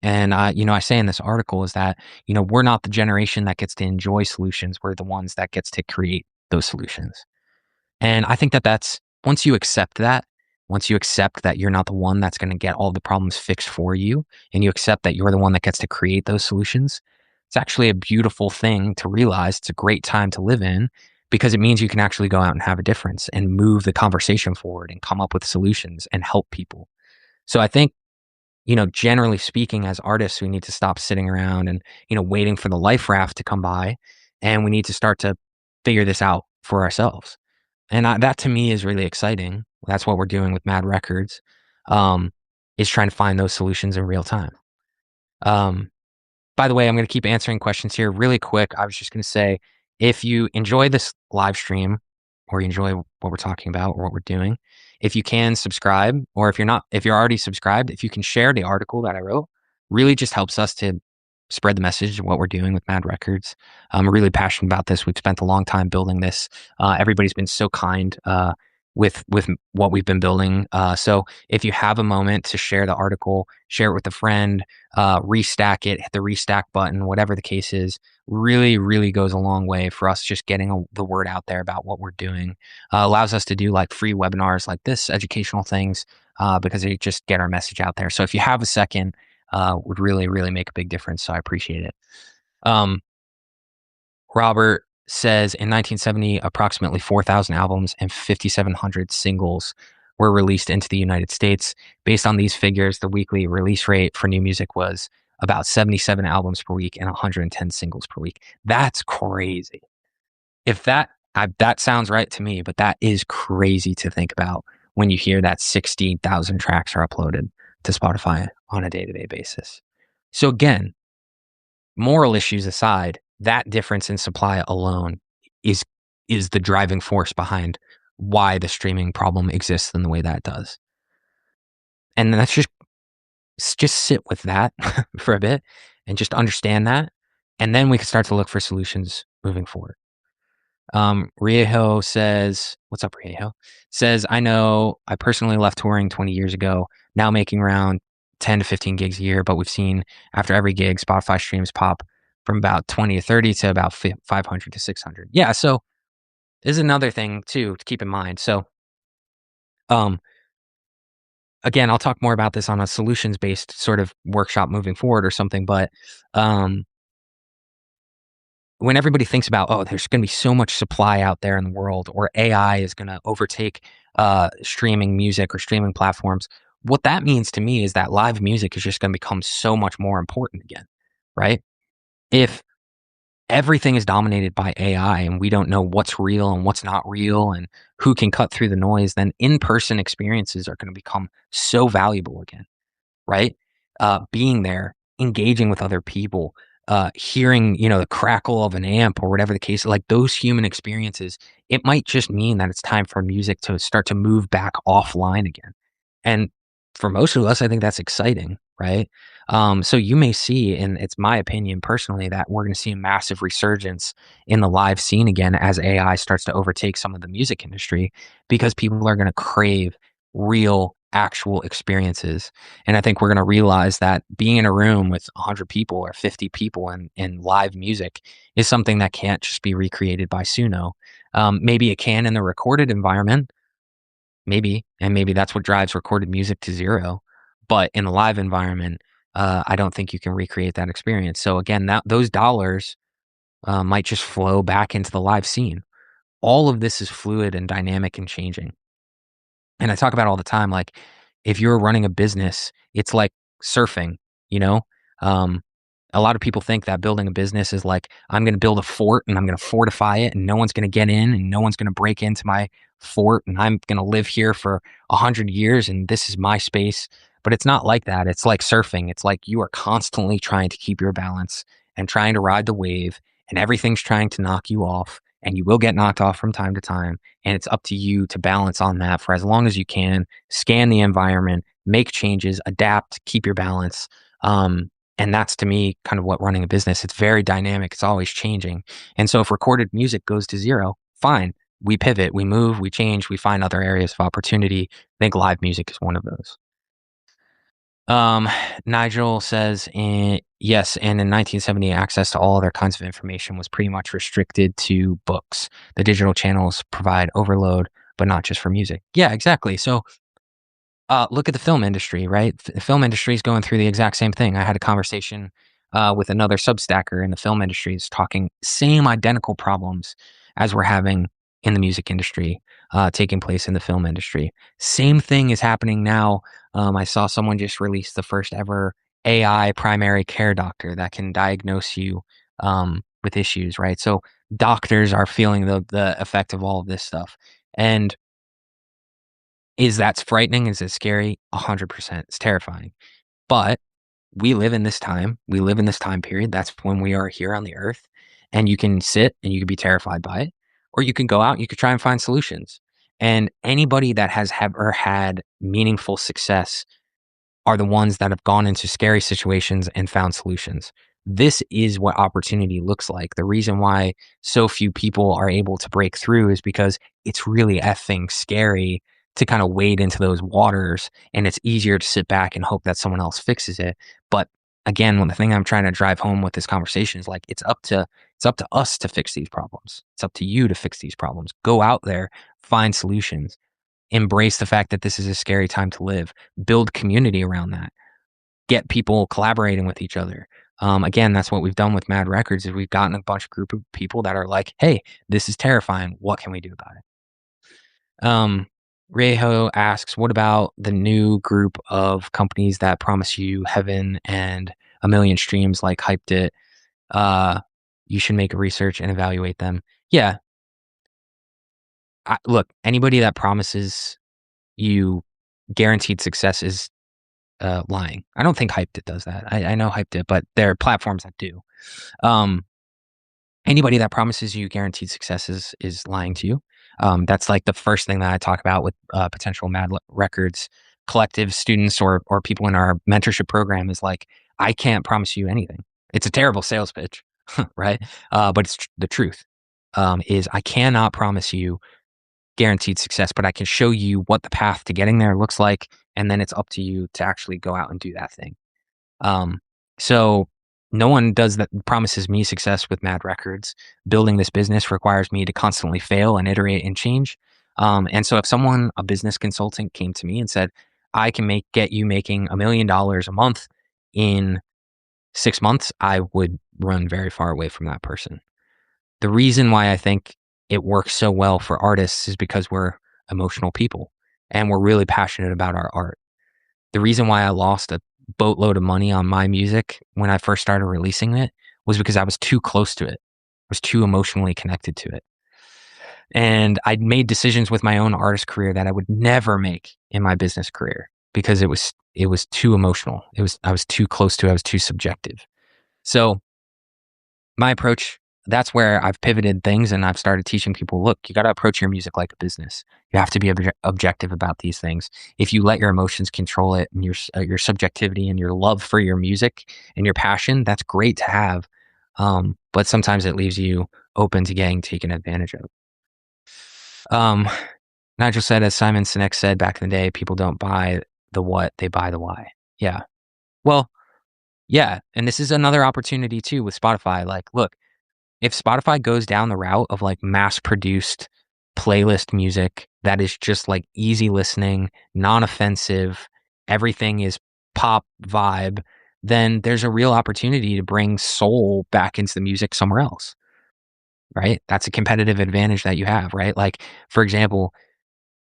And I say in this article is that, we're not the generation that gets to enjoy solutions. We're the ones that gets to create those solutions. And I think that that's, once you accept that you're not the one that's going to get all the problems fixed for you, and you accept that you're the one that gets to create those solutions, it's actually a beautiful thing to realize. It's a great time to live in, because it means you can actually go out and have a difference and move the conversation forward and come up with solutions and help people. So I think, generally speaking, as artists, we need to stop sitting around and, waiting for the life raft to come by, and we need to start to figure this out for ourselves. And that to me is really exciting. That's what we're doing with Mad Records, is trying to find those solutions in real time. By the way, I'm going to keep answering questions here really quick. I was just going to say, if you enjoy this live stream, or you enjoy what we're talking about or what we're doing, if you can subscribe, or if you're already subscribed, if you can share the article that I wrote, really just helps us to spread the message of what we're doing with Mad Records. I'm really passionate about this. We've spent a long time building this. Everybody's been so kind with what we've been building. So if you have a moment to share the article, share it with a friend, restack it, hit the restack button, whatever the case is, really, really goes a long way for us just getting the word out there about what we're doing. Allows us to do like free webinars like this, educational things, because they just get our message out there. So if you have a second, would really, really make a big difference. So I appreciate it. Robert says in 1970, approximately 4,000 albums and 5,700 singles were released into the United States. Based on these figures, the weekly release rate for new music was about 77 albums per week and 110 singles per week. That's crazy. If that sounds right to me, but that is crazy to think about when you hear that 60,000 tracks are uploaded to Spotify on a day-to-day basis. So again, moral issues aside, that difference in supply alone is the driving force behind why the streaming problem exists in the way that it does. And that's just sit with that for a bit and just understand that. And then we can start to look for solutions moving forward. Riejo says, what's up, Riejo? Says, I know I personally left touring 20 years ago, now making around 10 to 15 gigs a year, but we've seen after every gig, Spotify streams pop from about 20 to 30 to about 500 to 600. Yeah. So this is another thing too, to keep in mind. So, again, I'll talk more about this on a solutions-based sort of workshop moving forward or something, but, when everybody thinks about, oh, there's going to be so much supply out there in the world, or AI is going to overtake streaming music or streaming platforms, what that means to me is that live music is just going to become so much more important again, right? If everything is dominated by AI and we don't know what's real and what's not real and who can cut through the noise, then in person experiences are going to become so valuable again, right? Being there, engaging with other people, hearing, the crackle of an amp or whatever the case, like those human experiences, it might just mean that it's time for music to start to move back offline again. And for most of us, I think that's exciting, right? So you may see, and it's my opinion personally, that we're going to see a massive resurgence in the live scene again as AI starts to overtake some of the music industry because people are going to crave real, actual experiences. And I think we're going to realize that being in a room with 100 people or 50 people in live music is something that can't just be recreated by Suno. Maybe it can in the recorded environment, maybe, and maybe that's what drives recorded music to zero. But in a live environment, I don't think you can recreate that experience. So again, those dollars might just flow back into the live scene. All of this is fluid and dynamic and changing. And I talk about it all the time, like, if you're running a business, it's like surfing, you know? Um, a lot of people think that building a business is like, I'm gonna build a fort and I'm gonna fortify it and no one's gonna get in and no one's gonna break into my fort and I'm gonna live here for 100 years and this is my space. But it's not like that. It's like surfing. It's like you are constantly trying to keep your balance and trying to ride the wave, and everything's trying to knock you off, and you will get knocked off from time to time, and it's up to you to balance on that for as long as you can, scan the environment, make changes, adapt, keep your balance. And that's to me kind of what running a business. It's very dynamic. It's always changing. And so if recorded music goes to zero, fine. We pivot, we move, we change, we find other areas of opportunity. I think live music is one of those. Um, Nigel says, yes, and in 1970, access to all other kinds of information was pretty much restricted to books. The digital channels provide overload, but not just for music. Yeah, exactly. So look at the film industry, right? The film industry is going through the exact same thing. I had a conversation with another substacker in the film industry, is talking same identical problems as we're having in the music industry, taking place in the film industry. Same thing is happening now. I saw someone just release the first ever AI primary care doctor that can diagnose you with issues, right? So doctors are feeling the effect of all of this stuff, and is that frightening? Is it scary? 100%. It's terrifying. But we live in this time. We live in this time period. That's when we are here on the earth. And you can sit and you can be terrified by it, or you can go out and you can try and find solutions. And anybody that has ever had meaningful success are the ones that have gone into scary situations and found solutions. This is what opportunity looks like. The reason why so few people are able to break through is because it's really effing scary to kind of wade into those waters, and it's easier to sit back and hope that someone else fixes it. But again, the thing I'm trying to drive home with this conversation is like it's up to us to fix these problems. It's up to you to fix these problems. Go out there, find solutions, embrace the fact that this is a scary time to live, build community around that, get people collaborating with each other. Again, that's what we've done with Mad Records is we've gotten a bunch of group of people that are like, hey, this is terrifying. What can we do about it? Reho asks, what about the new group of companies that promise you heaven and a million streams like Hyped It? You should make a research and evaluate them. Yeah. Look, anybody that promises you guaranteed success is lying. I don't think Hyped It does that. I know Hyped It, but there are platforms that do. Um, Anybody that promises you guaranteed success is lying to you. That's like the first thing that I talk about with potential Records collective students or people in our mentorship program is like, I can't promise you anything. It's a terrible sales pitch, right? But it's the truth. Is I cannot promise you guaranteed success, but I can show you what the path to getting there looks like, and then it's up to you to actually go out and do that thing. Um, so no one does that promises me success with Mad Records. Building this business requires me to constantly fail and iterate and change. And so if a business consultant came to me and said, I can get you making $1 million a month in 6 months, I would run very far away from that person. The reason why I think it works so well for artists is because we're emotional people and we're really passionate about our art. The reason why I lost a boatload of money on my music when I first started releasing it was because I was too close to it. I was too emotionally connected to it. And I'd made decisions with my own artist career that I would never make in my business career because it was too emotional. I was too close to it. I was too subjective. So my approach, that's where I've pivoted things and I've started teaching people, look, you got to approach your music like a business. You have to be objective about these things. If you let your emotions control it and your subjectivity and your love for your music and your passion, that's great to have. But sometimes it leaves you open to getting taken advantage of. Um, Nigel said, as Simon Sinek said back in the day, people don't buy the what, they buy the why. Yeah. Well, yeah. And this is another opportunity too with Spotify. Like, look, if Spotify goes down the route of like mass produced playlist music that is just like easy listening, non offensive, everything is pop vibe, then there's a real opportunity to bring soul back into the music somewhere else, right? That's a competitive advantage that you have, right? Like, for example,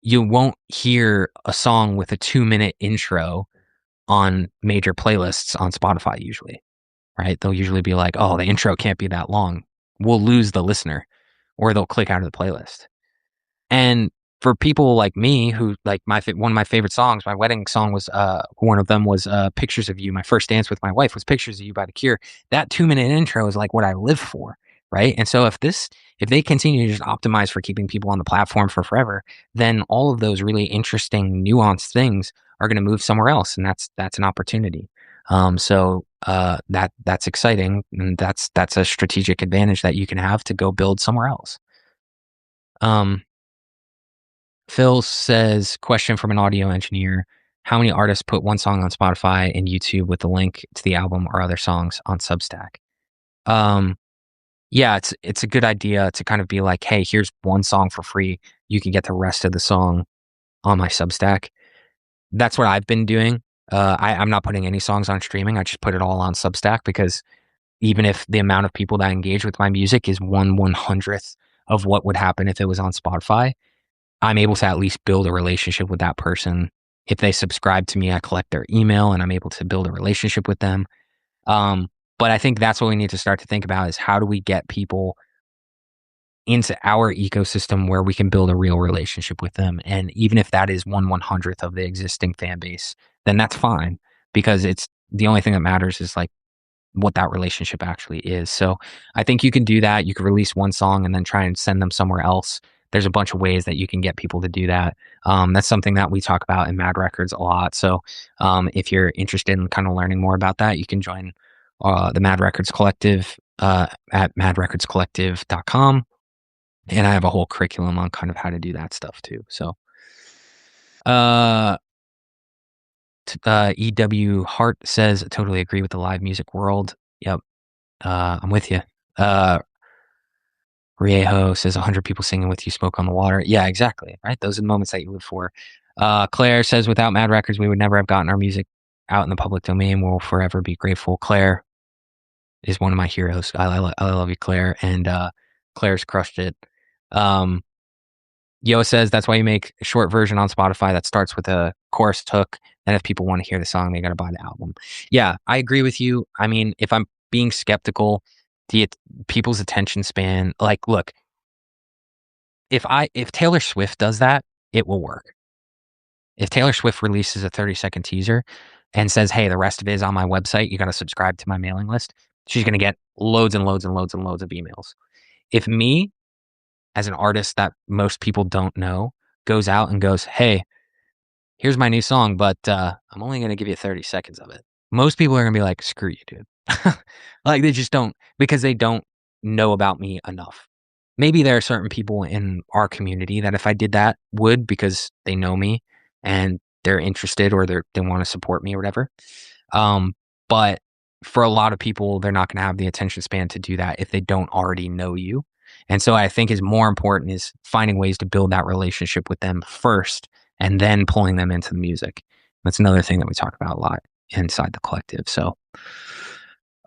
you won't hear a song with a 2-minute intro on major playlists on Spotify usually, right? They'll usually be like, oh, the intro can't be that long. We'll lose the listener or they'll click out of the playlist. And for people like me who like one of my favorite songs, my wedding song was one of them was Pictures of You. My first dance with my wife was Pictures of You by The Cure. That 2-minute intro is like what I live for, right? And so if they continue to just optimize for keeping people on the platform for forever, then all of those really interesting nuanced things are going to move somewhere else, and that's an opportunity. That's exciting, and that's a strategic advantage that you can have to go build somewhere else. Phil says, question from an audio engineer. How many artists put one song on Spotify and YouTube with the link to the album or other songs on Substack? Yeah, it's a good idea to kind of be like, hey, here's one song for free. You can get the rest of the song on my Substack. That's what I've been doing. I'm not putting any songs on streaming. I just put it all on Substack because even if the amount of people that engage with my music is 1/100th of what would happen if it was on Spotify, I'm able to at least build a relationship with that person. If they subscribe to me, I collect their email and I'm able to build a relationship with them. But I think that's what we need to start to think about is how do we get people into our ecosystem where we can build a real relationship with them. And even if that is 1/100th of the existing fan base, then that's fine because it's the only thing that matters is like what that relationship actually is. So I think you can do that. You can release one song and then try and send them somewhere else. There's a bunch of ways that you can get people to do that. That's something that we talk about in Mad Records a lot. So if you're interested in kind of learning more about that, you can join the Mad Records Collective at madrecordscollective.com. And I have a whole curriculum on kind of how to do that stuff too. So EW Hart says, totally agree with the live music world. Yep. I'm with you. Riejo says 100 people singing with you, smoke on the water. Yeah, exactly. Right. Those are the moments that you live for. Claire says, without Mad Records, we would never have gotten our music out in the public domain. We'll forever be grateful. Claire is one of my heroes. I love you, Claire. And Claire's crushed it. Yo says that's why you make a short version on Spotify that starts with a chorus hook. And if people want to hear the song, they got to buy the album. Yeah, I agree with you. I mean, if I'm being skeptical, people's attention span, like, look, if Taylor Swift does that, it will work. If Taylor Swift releases a 30-second teaser and says, hey, the rest of it is on my website, you got to subscribe to my mailing list, she's going to get loads and loads and loads and loads of emails. If me, as an artist that most people don't know, goes out and goes, hey, here's my new song, but I'm only going to give you 30 seconds of it. Most people are going to be like, screw you, dude. Like they just don't, because they don't know about me enough. Maybe there are certain people in our community that if I did that would because they know me and they're interested or they want to support me or whatever. But for a lot of people, they're not going to have the attention span to do that if they don't already know you. And so I think is more important is finding ways to build that relationship with them first and then pulling them into the music. That's another thing that we talk about a lot inside the collective. So,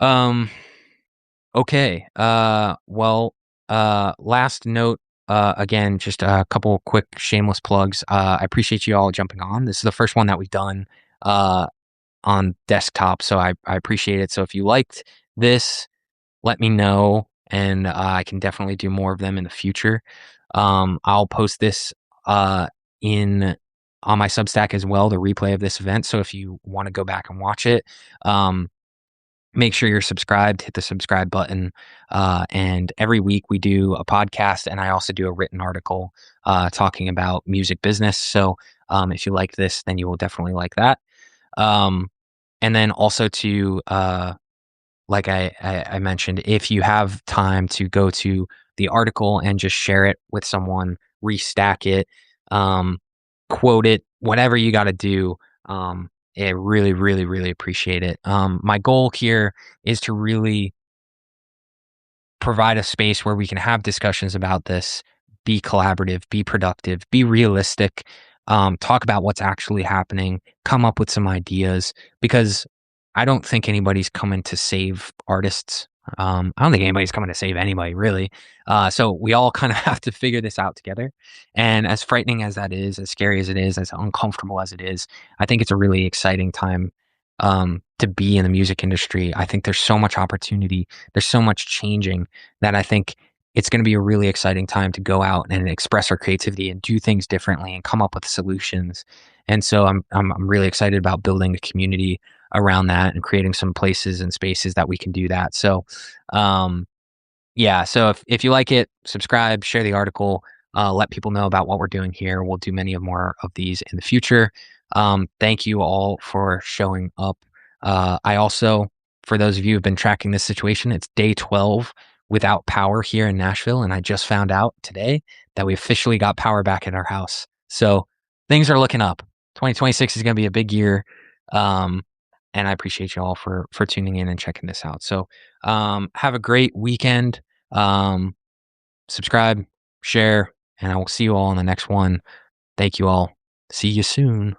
okay. Well, Last note, again, just a couple quick shameless plugs. I appreciate you all jumping on. This is the first one that we've done uh, on desktop, so I appreciate it. So if you liked this, let me know, and I can definitely do more of them in the future. I'll post this in on my Substack as well, the replay of this event. So if you want to go back and watch it, um, make sure you're subscribed, hit the subscribe button. And every week we do a podcast, and I also do a written article talking about music business. So if you like this, then you will definitely like that. Um, and then also to like I mentioned, if you have time to go to the article and just share it with someone, restack it, um, quote it, whatever you got to do. I really, really, really appreciate it. My goal here is to really provide a space where we can have discussions about this, be collaborative, be productive, be realistic, talk about what's actually happening, come up with some ideas, because I don't think anybody's coming to save artists. I don't think anybody's coming to save anybody, really. So we all kind of have to figure this out together. And as frightening as that is, as scary as it is, as uncomfortable as it is, I think it's a really exciting time to be in the music industry. I think there's so much opportunity. There's so much changing that I think it's going to be a really exciting time to go out and express our creativity and do things differently and come up with solutions. And so I'm really excited about building a community around that and creating some places and spaces that we can do that. So, um, yeah. So if you like it, subscribe, share the article, let people know about what we're doing here. We'll do many of more of these in the future. Thank you all for showing up. I also, for those of you who've been tracking this situation, it's day 12 without power here in Nashville. And I just found out today that we officially got power back in our house. So things are looking up. 2026 is going to be a big year. Um, and I appreciate you all for tuning in and checking this out. So have a great weekend. Um, subscribe, share, and I will see you all in the next one. Thank you all. See you soon.